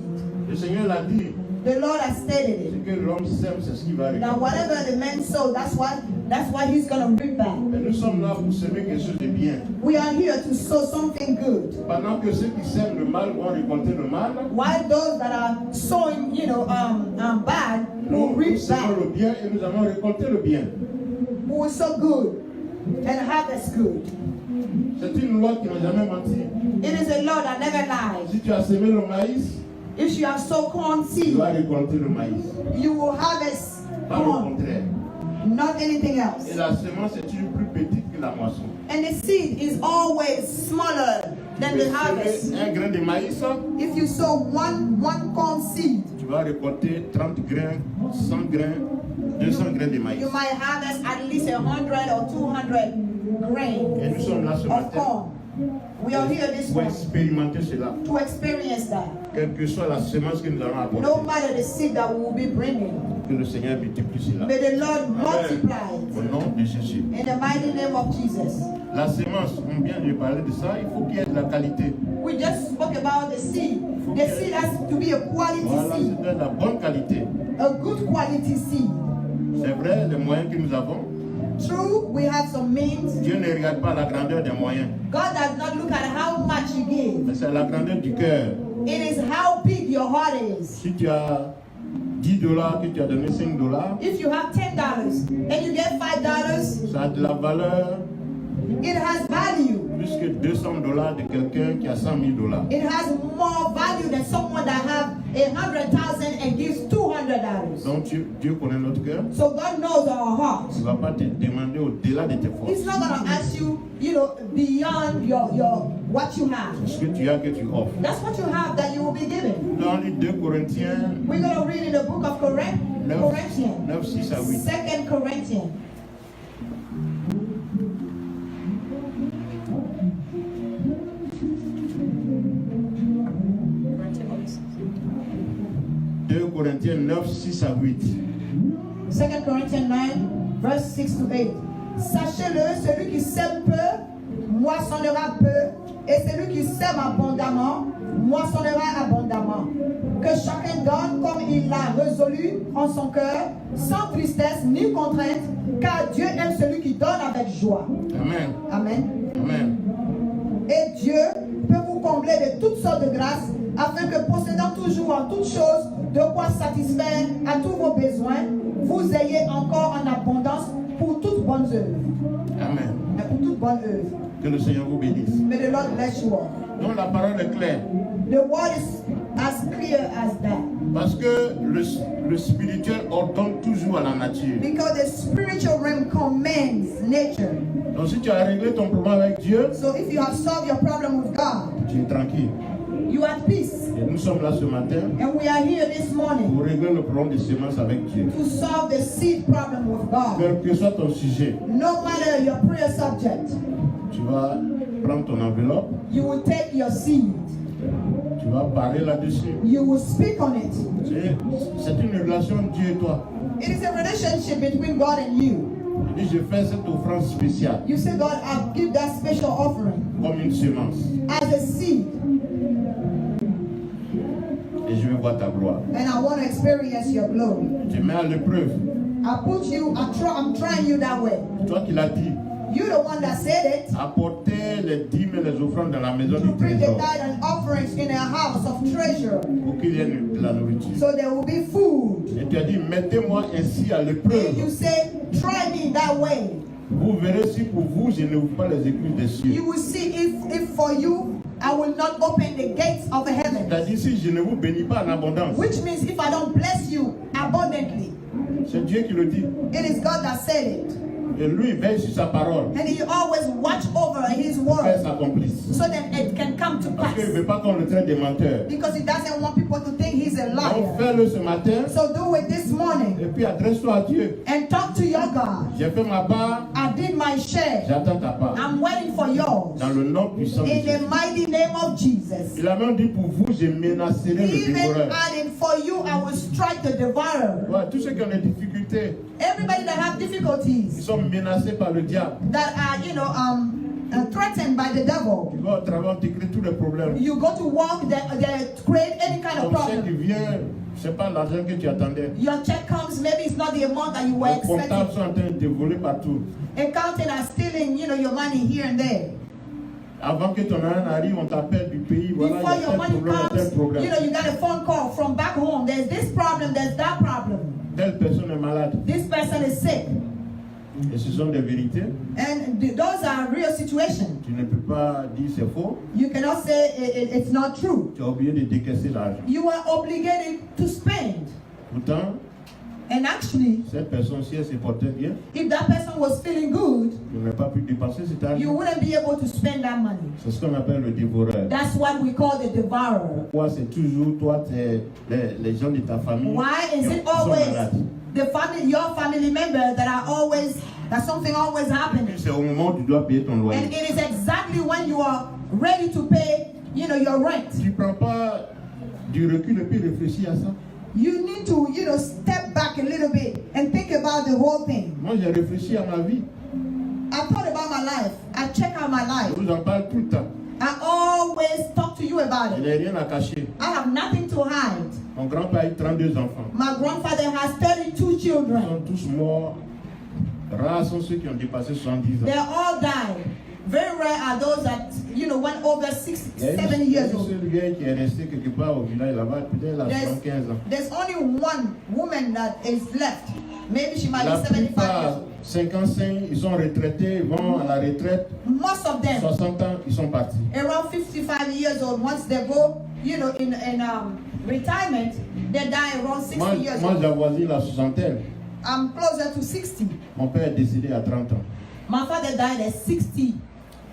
Le Seigneur l'a dit. The Lord has stated Ce it. que l'homme sème, c'est ce qu'il va Now récolter. whatever the man sow, that's what he's gonna reap back. Mais nous sommes là pour semer quelque chose de bien. We are here to sow something good. Pendant que ceux qui sèment le mal vont récolter le mal, While those that are sowing, bad will nous reap semons bad. le bien et nous allons récolter le bien. We will sow good and harvest good. C'est une loi qui n'a jamais menti. It is a law that never lies. Si tu as semé le maïs, If you have sown corn tu seed, vas récolter le maïs. you will harvest Pas le corn, contraire. not anything else. Et la semence est toujours plus petite que la moisson. And the seed is always smaller than Tu the peux harvest. semer un grain de maïs, If you sow one corn seed, tu vas récolter 30 grains, 100 grains, 200 grains de maïs. You might harvest at least 100 or 200 Et nous sommes là ce grains of matin corn. We are here this pour morning expérimenter cela. to experience that. Quelle que soit la semence que nous allons apporter, No matter the seed that we will be bringing, que le Seigneur multiplie cela. may the Lord multiply Au it. nom de Jésus. In the mighty name of Jesus. La semence, on vient de parler de ça, il faut qu'il y ait de la qualité. We just spoke about the seed. The seed has to be a quality Voilà, seed, c'est de la bonne qualité. a good quality seed. C'est vrai, les moyens que nous avons, True, we have some means. Dieu ne regarde pas la grandeur des moyens, God does not look at how much you give. mais c'est la grandeur du cœur. It is how big your heart is. Si tu as $10, que tu as donné $5, If you have $10 and you get $5, ça a de la valeur it has value. plus que $200 de quelqu'un qui a $100,000. It has more value than someone that have 100,000 and gives $200. Donc Dieu connaît notre cœur. So God knows our heart. Il ne va pas te demander au-delà de tes He's forces. not going to ask you, beyond your what you have. Ce que tu as, que tu offres. That's what you have that you will be given. Dans les 2 Corinthiens We're going to read in the book of Corinthians. 9, 6 à 8. 2 Corinthians. Corinthiens 9, 6 à 8. 2 Corinthians 9, verse 6 to 8. Sachez-le, celui qui sème peu, moissonnera peu, et celui qui sème abondamment, moissonnera abondamment. Que chacun donne comme il l'a résolu en son cœur, sans tristesse ni contrainte, car Dieu aime celui qui donne avec joie. Amen. Amen. Amen. Et Dieu peut vous combler de toutes sortes de grâces, afin que possédant toujours en toutes choses de quoi satisfaire à tous vos besoins, vous ayez encore en abondance pour toute bonne œuvre. Amen. Et pour toute bonne œuvre. Que le Seigneur vous bénisse. May the Lord bless you all. Donc la parole est claire. The word is as clear as that. Parce que le spirituel ordonne toujours à la nature. Because the spiritual realm commands nature. Donc si tu as réglé ton problème avec Dieu, So if you have solved your problem with God, tu es tranquille. you are at peace. Et nous sommes là ce matin And we are here this morning pour régler le problème des semences avec Dieu. to solve the seed problem with God. Quel que soit ton sujet, No matter your prayer subject, tu vas prendre ton enveloppe, you will take your seed. tu vas parler là-dessus. You will speak on it. C'est une relation Dieu et toi. It is a relationship between God and you. Il dit, je fais cette offrande spéciale You say, God, I'll give that special offering comme une semence as a seed, et je vais voir ta gloire. and I want to experience your glory. Je mets à l'épreuve. I'm trying you that way. Toi qui l'as dit, You're the one that said it. apporter les dîmes et les offrandes dans la maison To du bring the trésor tithe and offerings in a house of treasure, pour qu'il y ait de la nourriture. so there will be food. Et tu as dit, mettez-moi ainsi à And you l'épreuve. say, try me that way. Vous verrez si pour vous, je n'ouvre pas les écluses des cieux. You will see if for you, I will not open the gates of heaven. C'est-à-dire, si je ne vous bénis pas en abondance, Which means if I don't bless you abundantly, c'est Dieu qui le dit. it is God that said it. Et lui, il veille sur sa parole, And he always watch over his pour qu'elle word s'accomplisse. so that it can come to Parce pass. qu'il ne veut pas qu'on le traite de menteur. Because he doesn't want people to think he's a Donc, liar. fais-le ce matin, So do it this morning et puis adresse-toi à Dieu. and talk to your God. J'ai fait ma part, I did my share. j'attends ta part. I'm waiting for yours. Dans le nom puissant de In Jésus. the mighty name of Jesus. Il a même dit pour vous, je menacerai le Even dévoreur. adding for you, I will strike the devourer. Voilà, tous ceux qui ont des difficultés, Everybody that have ils difficulties, sont menacés par le diable. that are, threatened by the devil. Tu vas au travail, on t'écrit tous les problèmes. You go to work, they create any kind of Ton chèque problem. vient, c'est pas l'argent que tu attendais. Your check comes, maybe it's not the amount that you were Les comptables expecting. sont en train de te voler partout. Accounting are stealing, your money here and there. Avant que ton argent arrive, on t'appelle du pays. Voilà, Before il y a your tel money problème, il y a tel comes, problème. you got a phone call from back home. There's this problem, there's that problem. Telle personne est malade. This person is sick. Et ce sont des vérités. And those are real situations. Tu ne peux pas dire c'est faux. You cannot say it's not true. Tu as oublié de décaisser l'argent. You are obligated to spend. Pourtant, And actually, cette personne, si elle se portait bien, if that person was feeling good, il n'aurait pas pu dépenser cet you argent. wouldn't be able to spend that money. C'est ce qu'on appelle le dévoreur. That's what we call the devourer. Pourquoi c'est toujours toi, les gens de ta famille Why is it qui sont always malades? your family members that something always Et happening? puis c'est au moment où tu dois payer ton loyer. And it is exactly when you are ready to pay, your rent. Tu ne prends pas du recul et puis réfléchis à ça. You need to, step back a little bit and think about the whole thing. Moi, j'ai réfléchi à ma vie. I thought about my life. I check out my life. Je vous en parle tout le temps. I always talk to you about Je it. n'ai rien à cacher. I have nothing to hide. Mon grand-père a eu 32 enfants. My grandfather has 32 Ils children. sont tous morts. Rares sont ceux qui ont dépassé 70 ans. They all died. Very rare are those that, went over 6, Il y a 7 une years old. seule vieille qui est restée quelque part au village là-bas, peut-être elle a 75 ans. There's only one woman that is left. Maybe she might La be 75 years plupart, old. 55, ils sont retraités, ils vont à la retraite. Most of them, 60 ans, ils sont partis. around 55 years old, once they go, in retirement, they die around 60 years Moi old. j'avoisine la soixantaine. I'm closer to 60. Mon père est décédé à 30 ans. My father died at 60.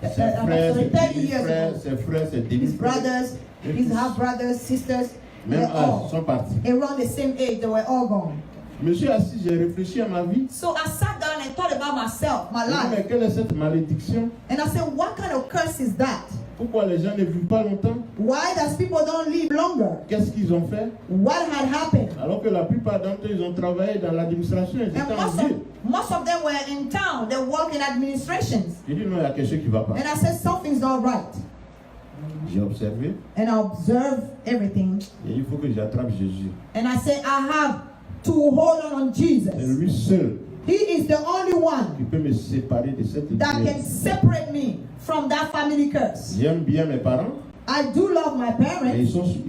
Ses frères, Sorry, 30 years ago. ses frères, ses His demi-frères, brothers, his half-brothers, sisters, même they're âge, all sont partis. around the same age. They were all gone. Je me suis assis, j'ai réfléchi à ma vie. So I sat down and thought about myself, my Je me dis, mais life. quelle est cette malédiction? And I said, what kind of curse is that? Pourquoi les gens ne vivent pas longtemps? Why does people don't live longer? Qu'est-ce qu'ils ont fait? What had happened? Alors que la plupart d'entre eux, ils ont travaillé dans l'administration, ils étaient And en ville. most of them were in town. They work in administrations. J'ai dit non, il y a quelque chose qui ne va pas. And I said, something's not right. J'ai observé And I observed everything. et il faut que j'attrape Jésus. And I said, I have to hold on C'est Jesus. lui seul He is the only one qui peut me séparer de cette that can idée. separate me from that family curse. J'aime bien mes parents, I do love my mais parents,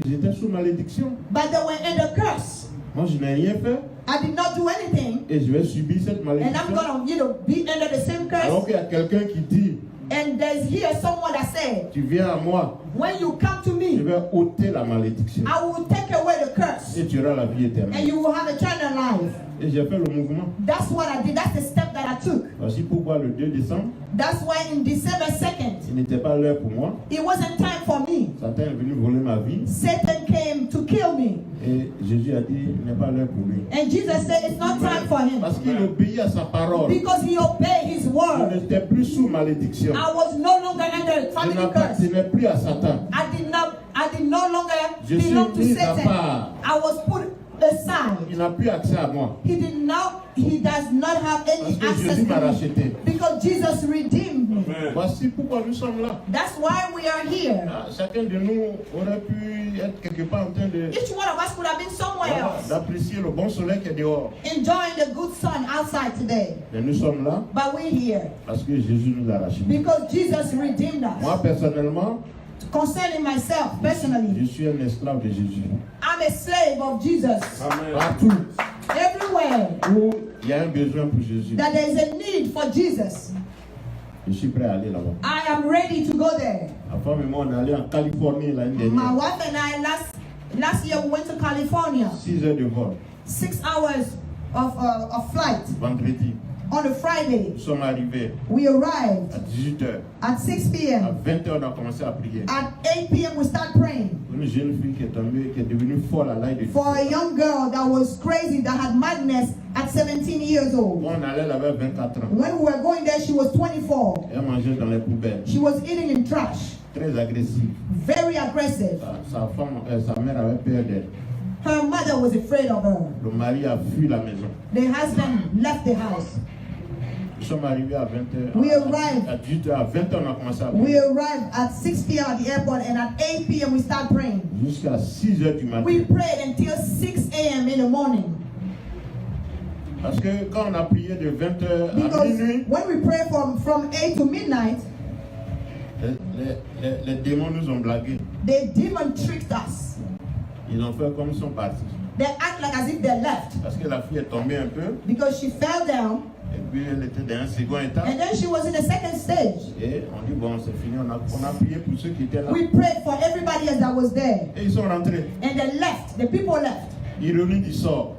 ils étaient sous malédiction. but they were under curse. Moi, je n'ai rien fait I did not do anything, et je vais subir cette and I'm malédiction. gonna, be under the same Alors curse. qu'il y a quelqu'un qui dit, And there's here someone that said, tu viens à moi, when you come to je me, vais ôter la malédiction I will take away the curse, et tu auras la vie and éternelle. you will have eternal life. Et j'ai fait le mouvement. That's what I did. That's the step that I took. Voici pourquoi le 2 décembre, That's why in December 2nd, il n'était pas l'heure pour moi. it wasn't time for me. Satan est venu voler ma vie Satan came to kill me. et Jésus a dit, il n'est pas l'heure pour lui. And Jesus said it's not time for him. Parce qu'il obéit à sa parole. Because he obeyed his Je word. n'étais plus sous malédiction. I was no longer under family curse. Je n'ai plus à Satan. I did no longer Je suis belong to mis à Satan. part. I was put aside. Il n'a plus accès à moi. He does not have Parce any que access Jésus m'a to me. racheté. Because Jesus redeemed me. Voici pourquoi nous sommes là. That's why we are here. Ah, chacun de nous aurait pu être quelque part en train de Each one of us could have been somewhere else, d'apprécier le bon soleil qui est dehors. enjoying the good sun outside today. Mais nous sommes là But we're here parce que Jésus nous a rachetés. because Jesus redeemed Moi us. personnellement, Concerning myself, je personally, suis un esclave de Jésus. I'm a slave of Jesus. Partout Everywhere où il y a un besoin pour Jésus, that there is a need for Jesus, je suis prêt à aller là-bas. I am ready to go there. Ma femme et moi, on est allé en Californie l'année My dernière. wife and I last year we went to California. 6 heures de vol. 6 hours of flight. Vendredi, On a Friday, nous sommes arrivés we arrived à 18h. at 6 À p.m. 20h, on a commencé à prier. At 8 p.m. we start praying Une jeune fille qui est tombée, qui est devenue folle à l'âge de for a 17 ans. young girl that was crazy, that had madness at 17 years old. Quand on allait, elle avait 24 ans. When we were going there, she was 24. Elle mangeait dans les poubelles. She was eating in trash, Très agressive. very aggressive. Sa mère avait peur d'elle. Her mother was afraid of her. Le mari a fui la maison. The husband left the house. Nous sommes arrivés à 20h. We arrived. À 18h, à 20h, on a commencé à We prier. arrived at 6 p.m. at the airport, and at 8 p.m. we start praying. Jusqu'à 6h du matin. We prayed until 6 a.m. in the morning. Parce que quand on a prié de 20h à Because minuit, when we pray from 8 to midnight, les démons nous ont blagué. the demon tricked us. Ils ont fait comme ils sont partis. They act like as if they left Parce que la fille est tombée un peu. because she fell down, Et puis elle était dans un second état. and then she was in the second stage. Et on dit bon, c'est fini. On a prié pour ceux qui étaient là. We prayed for everybody else that was there, Et ils sont rentrés. and they left. The people left. Ironie du sort.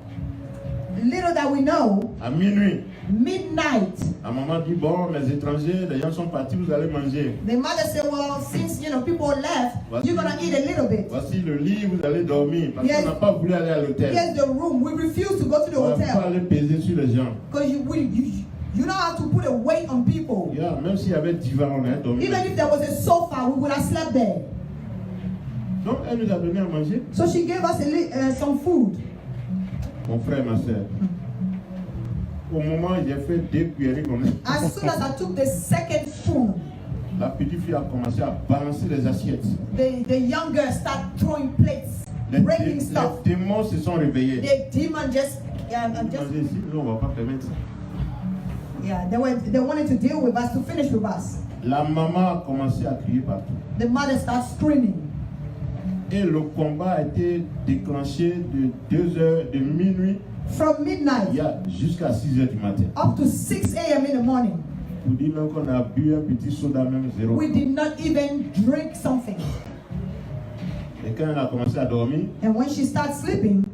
Little that we know, À minuit, midnight, la maman dit, bon, mes étrangers, les gens sont partis, vous allez manger. the mother said, well, since, people left, you're going to eat a little bit. Voici le lit, vous allez dormir. Parce Yes. qu'on n'a pas voulu aller à l'hôtel. Here's the room. We refuse to go to the On ne va pas hotel aller peser sur les gens. because you don't have to put a weight on people. Yeah, même s'il y avait divan, on aurait dormi. Even if there was a sofa, we would have slept there. Donc, elle nous a donné à manger. So she gave us some food. Mon frère et ma soeur. Au moment où j'ai fait 2 cuillerées comme ça, As soon as I took the second spoon, la petite fille a commencé à balancer les assiettes. the young girl started throwing plates, Les breaking stuff. démons se sont réveillés. The demon just Manger ici, nous, on ne va pas permettre ça. they wanted to deal with us, to finish with us. La maman a commencé à crier partout. The mother started screaming. Et le combat a été déclenché de 2h, de minuit From midnight jusqu'à 6h du matin. up to 6 a.m. in the morning. Pour dire même qu'on a bu un petit soda, même 0. We did not even drink something. Et quand elle a commencé à dormir, And when she started sleeping,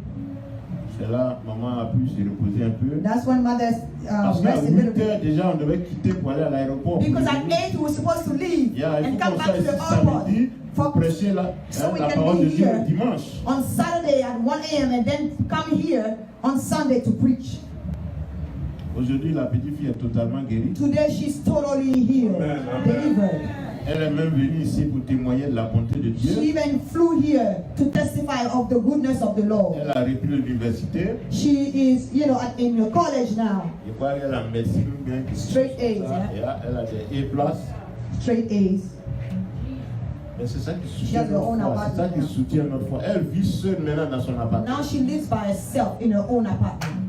c'est là maman a pu se reposer un peu. that's when mother Parce qu'à rested a little 8h bit. déjà, on devait quitter pour aller à l'aéroport. Because at 8 we were supposed to leave Il and faut come qu'on back soit to ici the airport samedi pour prêcher so we la can parole be de Dieu here le dimanche. on Saturday at 1 a.m. and then come here on Sunday to preach. Aujourd'hui, la petite fille est totalement guérie. Today she's totally healed, delivered. Elle est même venue ici pour témoigner de la bonté de She Dieu. even flew here to testify of the goodness of the Lord. Elle a repris l'université. She is, in your college now. Je crois qu'elle a médecine bien. Straight A's, Elle a des A+. Straight A's. Mais c'est ça qui She soutient has her notre own foi. C'est ça apartment qui now. soutient notre foi. Elle vit seule maintenant dans son appartement. Now she lives by herself in her own apartment.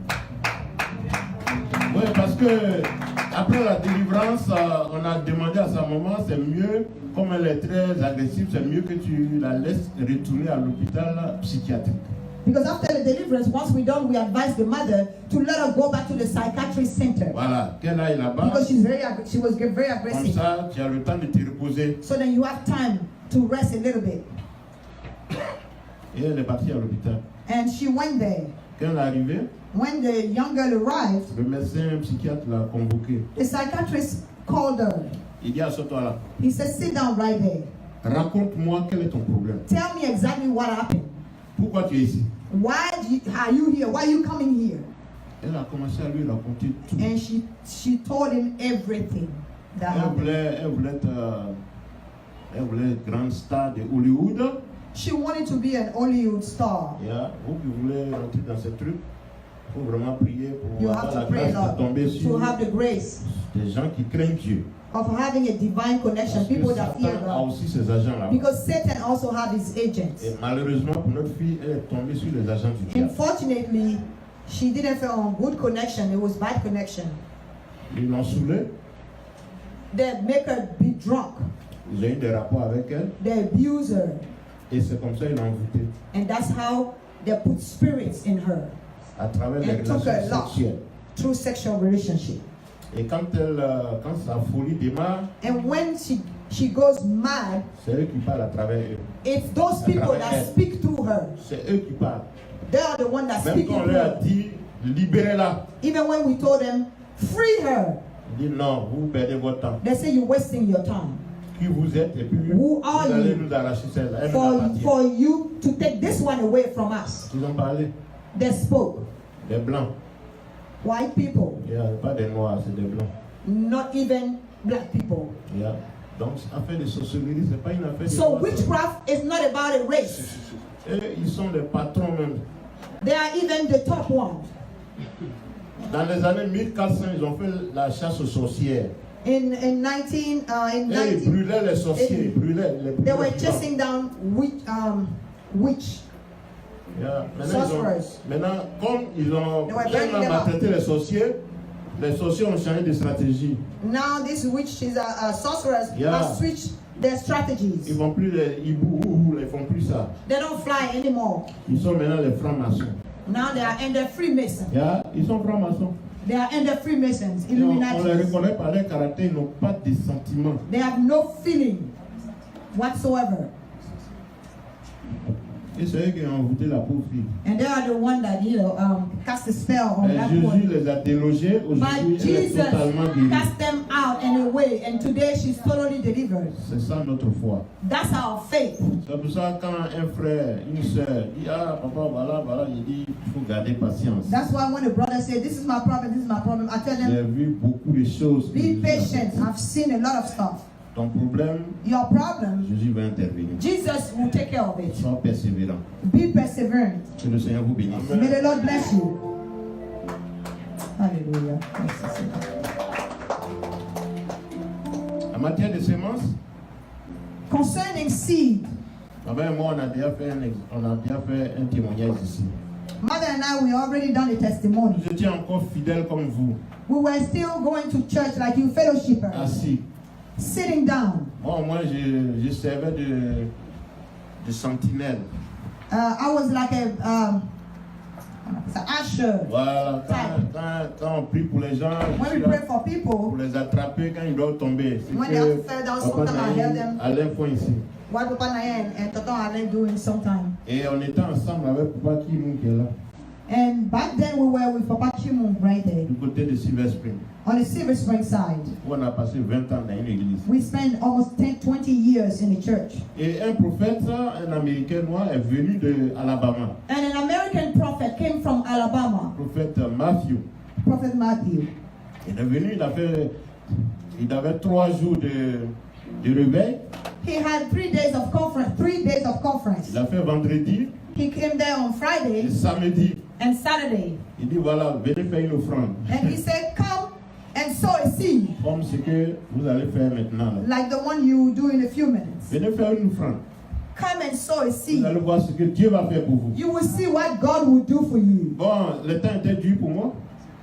Oui, parce que après la délivrance, on a demandé à sa maman, c'est mieux, comme elle est très agressive, c'est mieux que tu la laisses retourner à l'hôpital psychiatrique. Because after the deliverance, once we're done, we advise the mother to let her go back to the psychiatric center. Voilà, qu'elle aille là-bas. Because she was very Comme aggressive. ça, tu as le temps de te reposer. So then you have time to rest a little bit. Et elle est partie à l'hôpital. And she went there. Quand elle est arrivée, When the young girl arrived, le médecin psychiatre l'a convoquée. the psychiatrist called her. Il dit, assois-toi là. He said, sit down right there. Raconte-moi quel est ton problème. Tell me exactly what happened. Pourquoi tu es ici? Are you here? Why are you coming here? Elle a commencé à lui raconter tout. And she told him everything that happened. Elle voulait être grande star de Hollywood. She wanted to be an Hollywood star. Vous qui voulez rentrer dans ce truc, il faut vraiment prier pour You avoir have la to pray, grâce de tomber Lord, sur to have the grace des gens qui craignent Dieu. of having a divine connection, Parce que people that fear Satan a God. aussi ses agents là. Because Satan also had his agents. Et malheureusement pour notre fille, elle est tombée sur les agents du diable. Unfortunately, she didn't feel on good connection. It was bad connection. Ils l'ont saoulée, They make her be drunk. ils ont eu des rapports avec elle, They abuse her. et c'est comme ça qu'ils l'ont envoûtée And that's how they put spirits in her à travers les and took relations her lost sexuelles. through sexual relationship. Et quand sa folie démarre, And when she goes mad, c'est eux qui parlent à travers eux. it's those people that speak through her. C'est eux qui parlent. They are the ones that Même speak quand on through leur a her. dit, libérez-la, Even when we told them, free her, ils disent non, vous perdez votre temps. they say you're wasting your time. Qui vous êtes, et puis Who vous are allez you nous arracher celle-là. Elle nous appartient. for you to take this one away from us. Ils ont parlé They spoke. des blancs. White people, Il n'y a pas des noirs, c'est des blancs. not even black people. Donc, affaire de sorcellerie, c'est pas une affaire de So noirs. witchcraft is not about a race. Et ils sont les patrons même. They are even the top ones. Dans les années 1400, ils ont fait la chasse aux sorcières. In Et ils 19, brûlaient les sorciers, ils brûlaient les they were vivants. chasing down witch. Sorcerers. Maintenant, comme ils ont They were burning them up. maltraité les sorciers ont changé de stratégie. Now this witch is a sorceress Yeah. has switched their strategies. Ils ne font plus les hibou, ils font plus ça. They don't fly anymore. Ils sont maintenant les francs-maçons. Now they are under Freemasons. Ils sont francs-maçons. They are under Freemasons, Et on les Illuminati. reconnaît par leur caractère, ils n'ont pas de sentiments. They have no feeling whatsoever. Et c'est eux qui ont envoûté la pauvre fille. And they are the one that, cast a spell on that Jésus woman. les a délogés. But Aujourd'hui, elle est Jesus totalement guérie. cast them out anyway, and today she's totally delivered. C'est ça notre foi. That's our faith. C'est pour ça quand un frère, une soeur dit ah papa voilà, il dit il faut garder patience. That's why when the brother said, this is my problem, I tell J'ai them, vu beaucoup de choses. be patient. I've seen a lot of stuff. Ton problème, Your problem, Jésus va intervenir. Jesus will take care of it. Sois persévérant. Be perseverant. Que le Seigneur vous bénisse. May the Lord bless you. Hallelujah. En matière de semences, Concerning seed, avec moi on a déjà fait un témoignage ici. Mother and I, we already done the testimony. Vous étiez encore fidèles comme vous, We were still going to church like you fellowshippers, assis. sitting down. Moi je servais de sentinelle. I was like an usher. Voilà, quand on prie pour les gens, je When suis we là pray for people, pour les attraper quand ils doivent tomber. C'est when they have to fall down, Papa sometimes I help them. Alain font ici. What Papa Nayan and Tonton Alain doing sometime. Et on était ensemble avec Papa Kimou qui est là, And back then we were with Papa Chimung right there, du côté de Silver Spring, on the Silver Spring side. où on a passé 20 ans dans une église. We spent almost 20 years in the church. Et un prophète, un Américain noir, est venu de Alabama. And an American prophet came from Alabama, Prophète Matthew. Prophet Matthew. Il est venu, il avait 3 jours de réveil. He had 3 days of conference. Il a fait vendredi He came there on et Friday samedi. and Saturday. Il dit voilà, venez faire une offrande. And he said, come and sow a seed, Comme ce que vous allez faire maintenant. Là. like the one you do in a few minutes. Venez faire une offrande. Come and sow a Vous seed. allez voir ce que Dieu va faire pour vous. You will see what God will do for you. Bon, le temps était dur pour moi.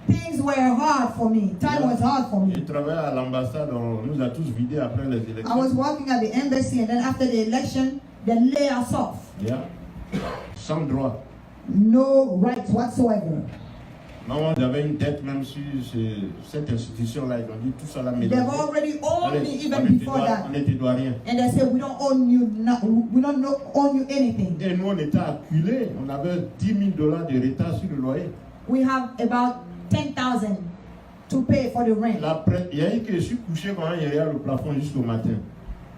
Things were hard for me. Time was hard for J'ai me. travaillé à l'ambassade, on nous a tous vidés après les I élections. was working at the embassy, and then after the election, they lay us off. Yeah. Sans droit. No rights whatsoever. Moi, j'avais une dette même sur cette institution-là. Ils ont dit tout ça là. They've already owned me even before that. On ne doit rien. And they said, we don't own you, we don't own you anything. Et nous, on était acculés. On avait $10,000 de retard sur le loyer. We have about 10,000 to pay for the rent. Il y a eu que je suis couché quand il y a le plafond jusqu'au matin.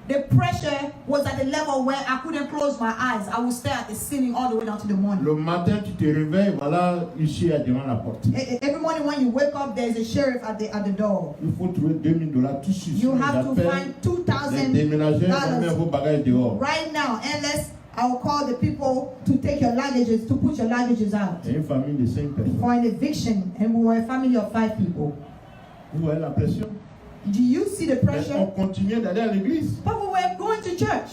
The pressure was at the level where I couldn't close my eyes. I would stare at the ceiling all the way down to the morning. Le matin, tu te réveilles, voilà, ici est devant la porte. Every morning when you wake up, there's a sheriff at the door. Il faut trouver $2,000 tout de suite. You have to find Les déménageurs, on met vos $2,000 bagages dehors. right now, unless I will call the people to take your luggages, to put your luggages out Il y a une famille de 5 personnes. for an eviction, and we were a family of 5 people. Vous voyez la pression? Do you see the Mais on pressure? continuait d'aller à l'église. But we were going to church.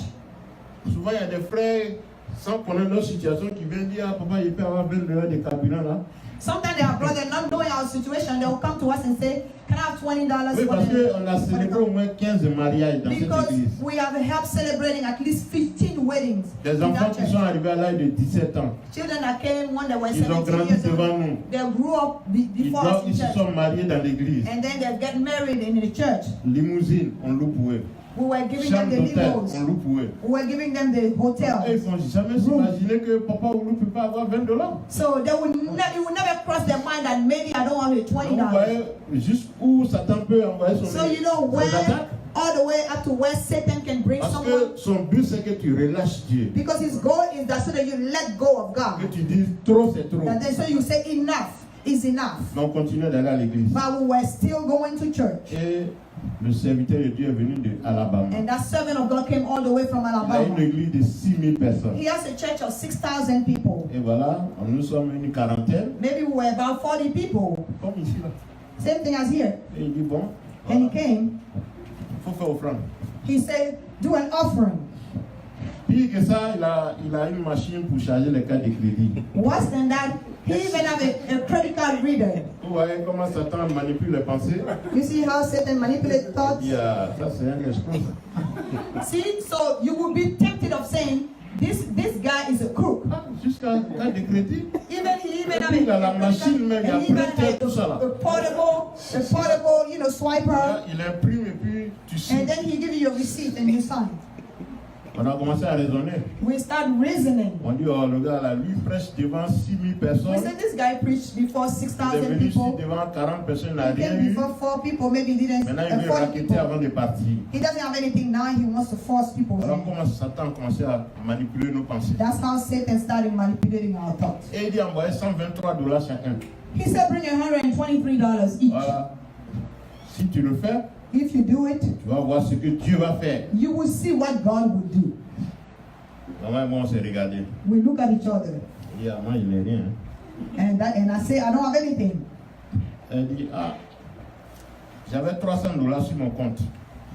Souvent, il y a des frères, sans connaître leur situation, qui viennent dire ah, papa, il peut avoir $20 de carburant là. Sometimes their brother, not knowing our situation, they will come to us and say, can I have $20 Oui, for parce qu'on a the célébré au moins 15 mariages dans cette Because église. we have helped celebrating at least 15 weddings Des in enfants that qui church. sont arrivés à l'âge de 17 ans. Children that came when they were Ils ont 17 grandi years old. devant nous. They grew up before us in Ils se church. sont mariés dans l'église. And then they get married in the church. Limousine, on loue pour eux. We were giving them Chambre the d'hôtel, limos. on loue pour eux. We were giving them the Et ils hotels. font jamais s'imaginer que papa ou nous ne peut pas avoir $20. So they would it would never cross their mind that maybe I don't have the Vous $20. voyez jusqu'où Satan peut envoyer son So you know where, attaques. all the way up to where Satan can bring Parce someone. que son but c'est que tu relâches Dieu. Because his goal is that so that you let go of Que God. tu dises trop c'est trop. And then so you say enough is enough. Mais on continue d'aller à l'église. But we were still going to church. Et le serviteur de Dieu est venu de Alabama. And that servant of God came all the way from Il a une Alabama. église de 6,000 personnes. He has a church of 6,000 people. Et voilà, nous sommes une quarantaine, Maybe we were about 40 people. comme ici là. Same thing as here. Et il dit bon, And he il came. faut faire offrande. He said, do an offering. Pire que ça, il a une machine pour charger les cartes de crédit. Worse than that, he even have a credit card reader. Vous voyez comment Satan manipule les pensées? You see how Satan manipulates thoughts? Yeah, ça c'est un escroc. See, so you will be tempted of saying, this guy is a crook. Jusqu'à carte de crédit. Even he even have Il a la machine même, il y a and even prêté tout ça là. a portable, swiper. Il imprime et puis tu signes. And then he give you your receipt and you sign. On a commencé à raisonner. We start reasoning. On dit, oh, le gars là, lui prêche devant 6000 We personnes. said this guy preached before Il est 6,000 venu ici people. devant 40 personnes, il n'a He rien came eu. before 4 people, maybe he didn't. Maintenant, il veut 40 raqueter people. avant de partir. He doesn't have anything now. He wants to force people. Alors, comment Satan a commencé à manipuler nos pensées? That's how Satan started manipulating our thoughts. Et il dit envoyer $123 chacun. He said, bring $123 each. Voilà. Si tu le fais, If you do it, tu vas voir ce que Dieu va faire. you will see what God will do. Normalement, on s'est regardé. We look at each other, Il dit, ah, moi, il n'est rien. and I say, I don't have anything. Elle dit, ah, j'avais $300 sur mon compte.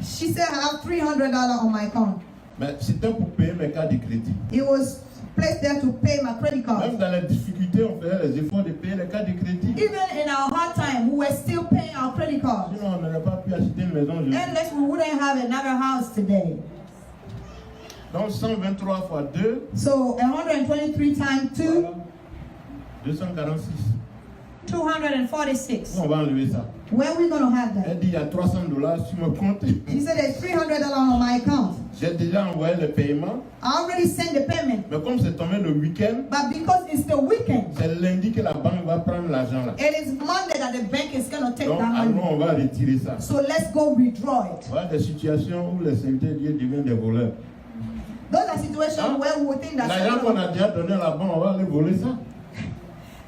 She said, I have $300 on my account. Mais c'était pour payer mes cartes de crédit. It was placed there to pay my credit Même card. dans les difficultés, on faisait les efforts de payer les cartes de crédit. Even in our hard time, we were still paying our credit cards. Sinon, on n'aurait pas pu acheter une maison aujourd'hui. Unless we wouldn't have another house today. Donc 123 fois 2, So 123 times 2, voilà, 246. 246. On va enlever ça. Where are we going to have Elle that? dit, il y a $300 sur mon compte. She said there's $300 on my account. J'ai déjà envoyé le paiement. I already sent the payment. Mais comme c'est tombé le week-end, But because it's the weekend, c'est lundi que la banque va prendre l'argent là. it is Monday that the bank is going to take Donc, that allons, money. on va retirer ça. So let's go withdraw it. Voilà des situations où les serviteurs de Dieu deviennent des voleurs. Those are situations Hein? where we would think that L'argent qu'on a déjà donné à la banque, on va aller voler ça.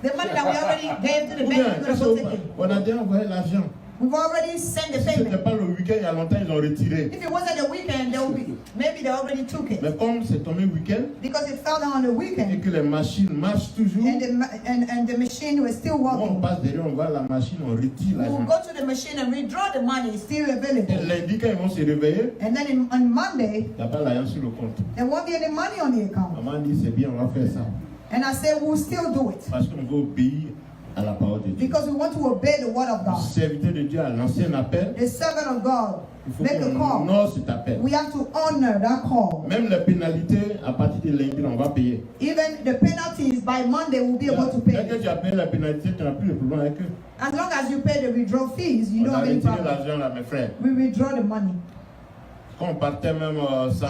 the money that we already gave to the Ou bank, bien, we're going to go take it. on a déjà envoyé l'argent. We've already sent the Si ce n'était payment. pas le week-end, il y a longtemps, ils ont retiré. If it wasn't the weekend, they would be, maybe they already took it. Mais comme c'est tombé week-end Because it fell down on the et weekend, que les machines marchent toujours, and the machine was still on working. passe derrière, on voit la machine, on retire We will l'argent. go to the machine and withdraw the money. It's still Et available. lundi, quand ils vont se réveiller, And then on Monday, il n'y a pas l'argent sur le compte. there won't be any money on the account. Maman dit, c'est bien, on va faire ça. And I said, we'll still do it. Parce qu'on veut obéir à la parole de Dieu. Because we want to obey the word of Le God. serviteur de Dieu a lancé un appel. The servant of God, Il faut make a qu'on call. honore cet appel. We have to honor that call. Même les pénalités, à partir de lundi, on va payer. Even the penalties by Monday we'll be able to Dès que pay. tu as payé la pénalité, tu n'as plus de problème avec eux. As long as you pay the withdrawal fees, you On don't a have any retiré problem. l'argent là, mes frères. We withdraw the money. Quand on partait même sans...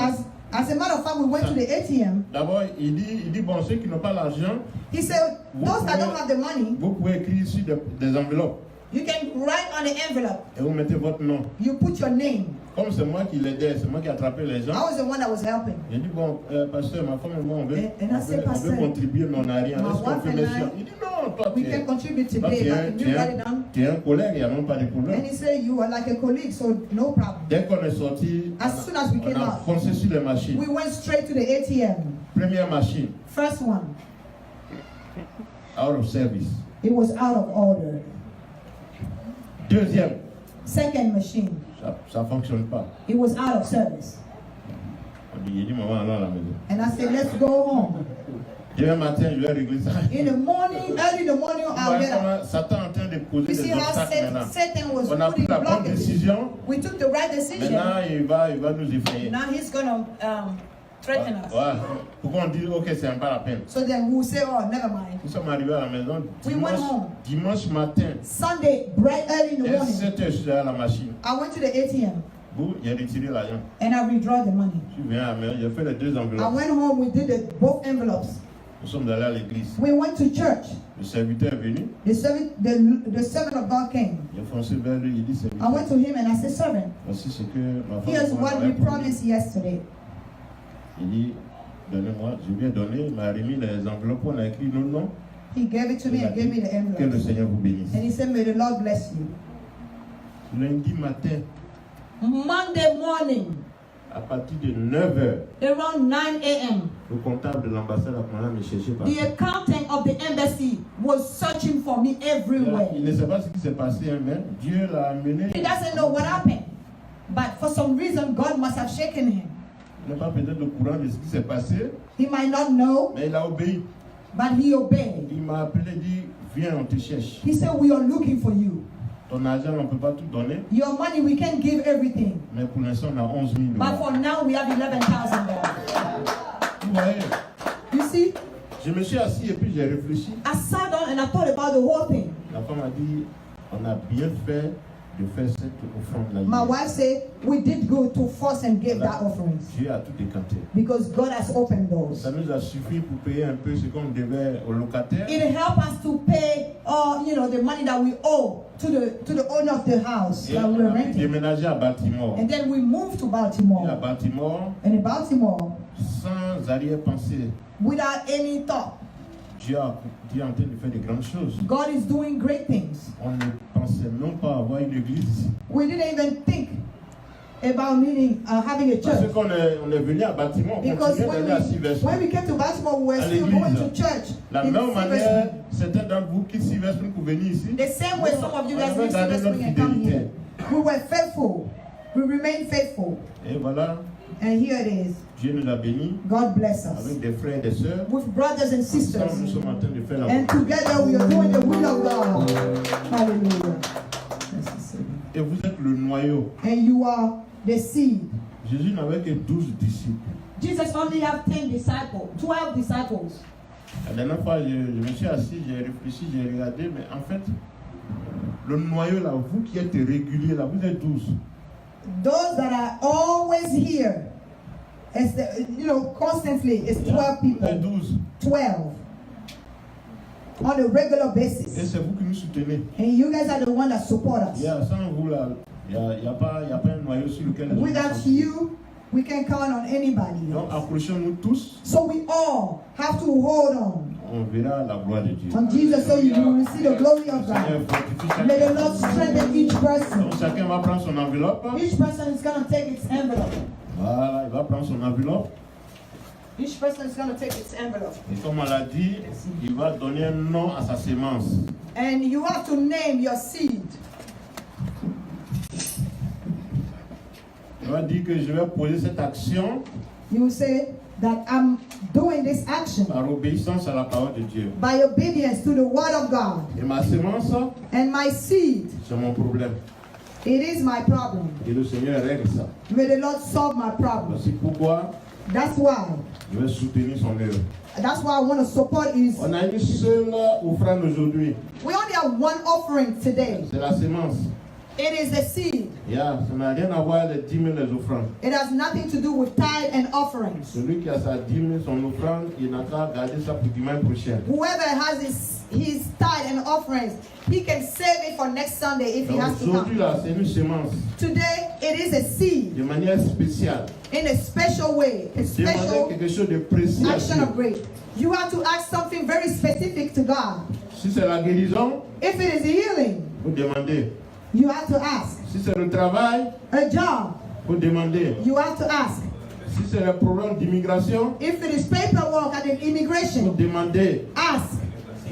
As a matter of fact, we went to the ATM. D'abord, il dit, bon, ceux qui n'ont pas l'argent, He said, those that don't have the money, vous pouvez écrire sur des enveloppes you can write on the envelope. et vous mettez votre nom. You put your name. Comme c'est moi qui l'aidais, c'est moi qui attrapais les gens. I was the one that was helping. J'ai dit, bon, pasteur, ma femme et moi, on veut, And I said, on veut Pastor, contribuer, mais on n'a rien. my Est-ce qu'on wife fait and mes I, soeurs? Il dit, non, toi, We tu can es, contribute toi, today, tu es but un- can tu you es write un- it down? tu es un collègue, il n'y a même pas de problème. And he said, you are like a colleague, so no problem. Dès qu'on est sorti, As soon as we on came a out, foncé sur les machines. we went straight to the ATM. Première machine, First one, out of service. it was out of order. Deuxième, Second machine, ça ne fonctionne pas. it was out of service. J'ai dit, maman, allons à la maison. And I said, let's go home. Demain matin, je vais régler ça. In the morning, early in the morning, I'll Voilà get up. comment Satan est en train de poser You see des how obstacles maintenant. Satan was On a pris putting la bonne blockages. décision. We took the right decision. Maintenant, il va nous effrayer. Now he's going to threaten us. Voilà. Pourquoi on dit, ok, c'est pas la peine. So then we'll say, oh, never mind. Nous sommes arrivés à la maison We went home. dimanche matin. Sunday, bright early in the Dès morning, 7 heures, je suis à la machine. I went to the ATM Vous, j'ai retiré l'argent. and I withdrew the money. Je suis venu à la maison, j'ai fait les deux I enveloppes. went home, we did both envelopes. Nous sommes allés à l'église. We went to church. Le serviteur est venu. The servant of God came. J'ai foncé vers lui, il dit, I serviteur, went to him and I said, servant, voici ce que ma femme here's m'a what we envoyé pour lui. promised yesterday. Il dit, donnez-moi, je lui ai donné, il m'a remis les enveloppes, on a écrit nos noms. He gave it to me and gave me the Que le envelope. Seigneur vous bénisse. And he said, may the Lord bless you. Lundi matin, Monday morning, à partir de 9h, around 9 a.m., le comptable de l'ambassade a commencé à me chercher partout. the accountant of the embassy was searching for me everywhere. Il ne sait pas ce qui s'est passé, hein, mais Dieu l'a amené. He doesn't know what happened. But for some reason, God must have shaken him. Il n'est pas peut-être au courant de ce qui s'est passé, He might not know, mais il a obéi. but he obeyed. Il m'a appelé et dit, viens, on te cherche. He said, we are looking for you. Ton argent, on ne peut pas tout donner, Your money, we can't give everything. mais pour l'instant, on a 11 000 But for now, we have $11,000. Vous voyez, You see, je me suis assis et puis j'ai réfléchi. I sat down and I thought about the whole thing. La femme a dit, on a bien fait de faire cette offrande-là. My wife said, we did good to force and give that offering. Dieu a tout décanté. Because God has opened doors. Ça nous a suffi pour payer un peu ce qu'on devait aux locataires. It helped us to pay, the money that we owe to the owner of the house Et that on we were a pu renting. déménager à Baltimore. And then we moved to Et à Baltimore. Baltimore, And in Baltimore, sans arrière-pensée, without any thought, Dieu est en train de faire de grandes choses. God is doing great things. On ne pensait même pas avoir une église ici. We didn't even think about having a Parce church. qu'on est venu à Baltimore, on Because continuait d'aller à Sylvestre. when we came to Baltimore, we were À still l'église. going to church. La in même manière, Silver certains d'entre vous qui Sylvestre pour venir ici, Spring. The same way some of you guys on avait leave gardé Silver notre Spring and come fidélité. here. We were faithful. We remained faithful. Et voilà, And here it is. Dieu nous a bénis God bless us. avec des frères et des sœurs. With brothers and sisters. Ensemble, nous sommes en train de faire la And volonté. together we are doing the will of God. Hallelujah. Et vous êtes le noyau. And you are the seed. Jésus n'avait que 12 disciples. Jesus only have 12 disciples. La dernière fois, je me suis assis, j'ai réfléchi, j'ai regardé, mais en fait, le noyau là, vous qui êtes réguliers là, vous êtes 12. Those that are always here, constantly, it's 12 Vous êtes people. 12. 12. On a regular Et basis. c'est vous qui nous soutenez. And you guys are the one that support us. Sans vous là, il n'y a pas un noyau sur lequel les Without autres sont. you, we can't count on anybody. Donc accrochons-nous tous, So we all have to hold on on verra la gloire de Dieu. Jesus so you will see the glory of Seigneur, God. fortifie May the chacun. Lord strengthen each person. Donc chacun va prendre son enveloppe. Each person is going to take its envelope. Voilà, il va prendre son enveloppe. Each person is going to take its envelope. Et comme on l'a dit, il va donner un nom à sa sémence. And you have to name your seed. Il va dire que je vais poser cette action You will say that I'm doing this action par obéissance à la parole de Dieu. by obedience to the word of God. Et ma sémence, And my seed, c'est mon problème. it is my problem. Et le Seigneur règle ça. May the Lord solve my problem. Voici pourquoi That's why. je vais soutenir son œuvre. That's why I want to support his. On a une seule offrande aujourd'hui. We only have one offering today. C'est la sémence. It is the seed. Ça n'a rien à voir les 10 000 les offrandes. It has nothing to do with tithe and offerings. Celui qui a sa 10 000, son offrande, il n'a qu'à garder ça pour dimanche prochain. Whoever has his tithe and offerings, he can save it for next Sunday if he Donc has to aujourd'hui, come. là, c'est une sémence Today, it is a seed de manière spéciale. in a special way, a Demandez special quelque chose de précis à action Dieu. of grace. You have to ask something very specific to God. Si c'est la guérison, If it is healing, vous demandez. you have to ask. Si c'est le travail, A job, vous demandez. you have to ask. Si c'est le problème d'immigration, If it is paperwork and vous immigration, demandez. ask.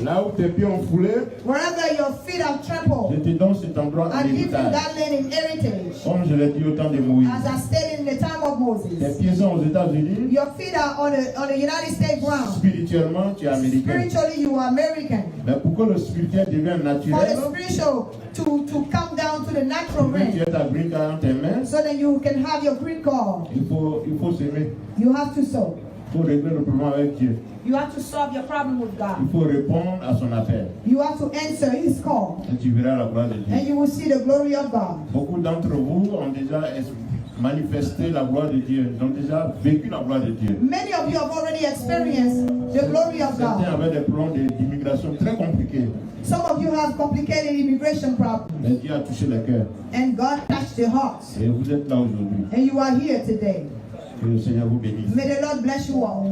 Là où tes pieds ont foulé, Wherever your feet are je trampled, te donne cet endroit en I give you héritage. that land in heritage. Comme je l'ai dit au temps de Moïse. As I stated in the time of Tes Moses, pieds sont aux États-Unis. your feet are on the United States ground. Spirituellement, tu es américain. Spiritually, you are American. Mais pour que le spirituel devienne For naturel, the spiritual to come down to the natural puis tu realm, as ta green card dans tes mains, so that you can have your green card. il faut s'aimer. You have to sow. Il faut régler le problème avec Dieu. You have to solve your problem with Il God. faut répondre à son appel. You have to answer His call, Et tu verras la gloire de Dieu. and you will see the glory of God. Beaucoup d'entre vous ont déjà manifesté la gloire de Dieu. Ils ont déjà vécu la gloire de Dieu. Many of you have already experienced the glory of Certains God. avaient des problèmes d'immigration très compliqués. Some of you have complicated immigration problems, Mais Dieu a touché les cœurs. and God touched your hearts, Et vous êtes là aujourd'hui. and you are here today. Que le Seigneur vous bénisse. May the Lord bless you all.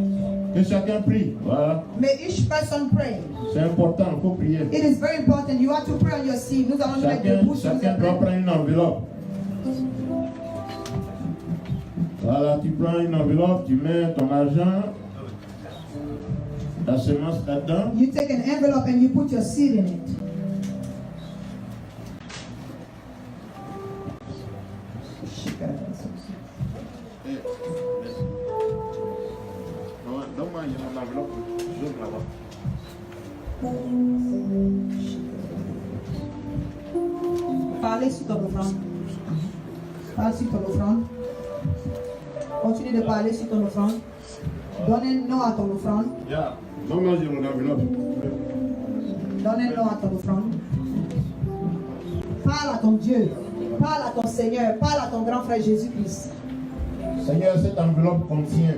Que chacun prie. Voilà. May each person pray. C'est important, il faut prier. It is very important. You have to pray on your seed. Nous allons mettre des bouches sur Chacun doit prendre une enveloppe. Voilà, tu prends une enveloppe, tu mets ton argent, ta semence là-dedans. You take an envelope and you put your seed in it. Donne-moi une enveloppe, j'ouvre là-bas. Parlez sur ton offrande. Parle sur ton offrande. Continue de parler sur ton offrande. Donne un nom à ton offrande. Yeah. Donne-moi une enveloppe. Donne un nom à ton offrande. Parle à ton Dieu. Parle à ton Seigneur. Parle à ton grand frère Jésus-Christ. Seigneur, cette enveloppe contient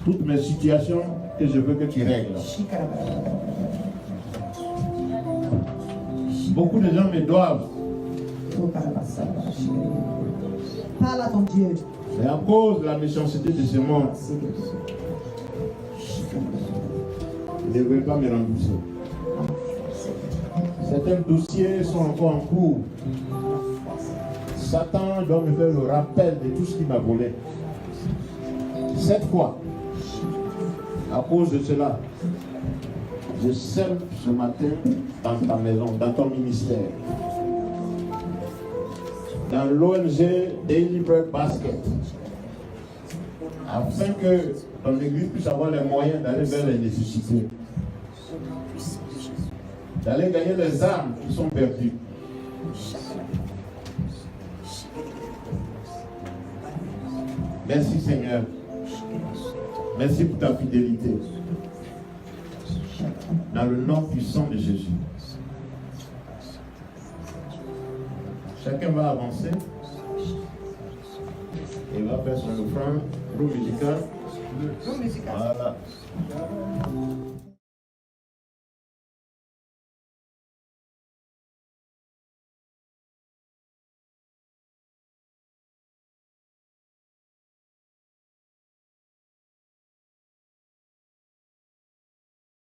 toutes mes situations que je veux que tu règles. Beaucoup de gens me doivent. Parle à ton Dieu. Mais à cause de la méchanceté de ce monde, ils ne veulent pas me rembourser. Certains dossiers sont encore en cours. Satan doit me faire le rappel de tout ce qu'il m'a volé. 7 fois. À cause de cela, je sème ce matin dans ta maison, dans ton ministère, dans l'ONG Daily Bread Basket, afin que ton église puisse avoir les moyens d'aller vers les nécessités, d'aller gagner les âmes qui sont perdues. Merci Seigneur. Merci pour ta fidélité. Dans le nom puissant de Jésus. Chacun va avancer et va faire son offrande pro musical. Voilà.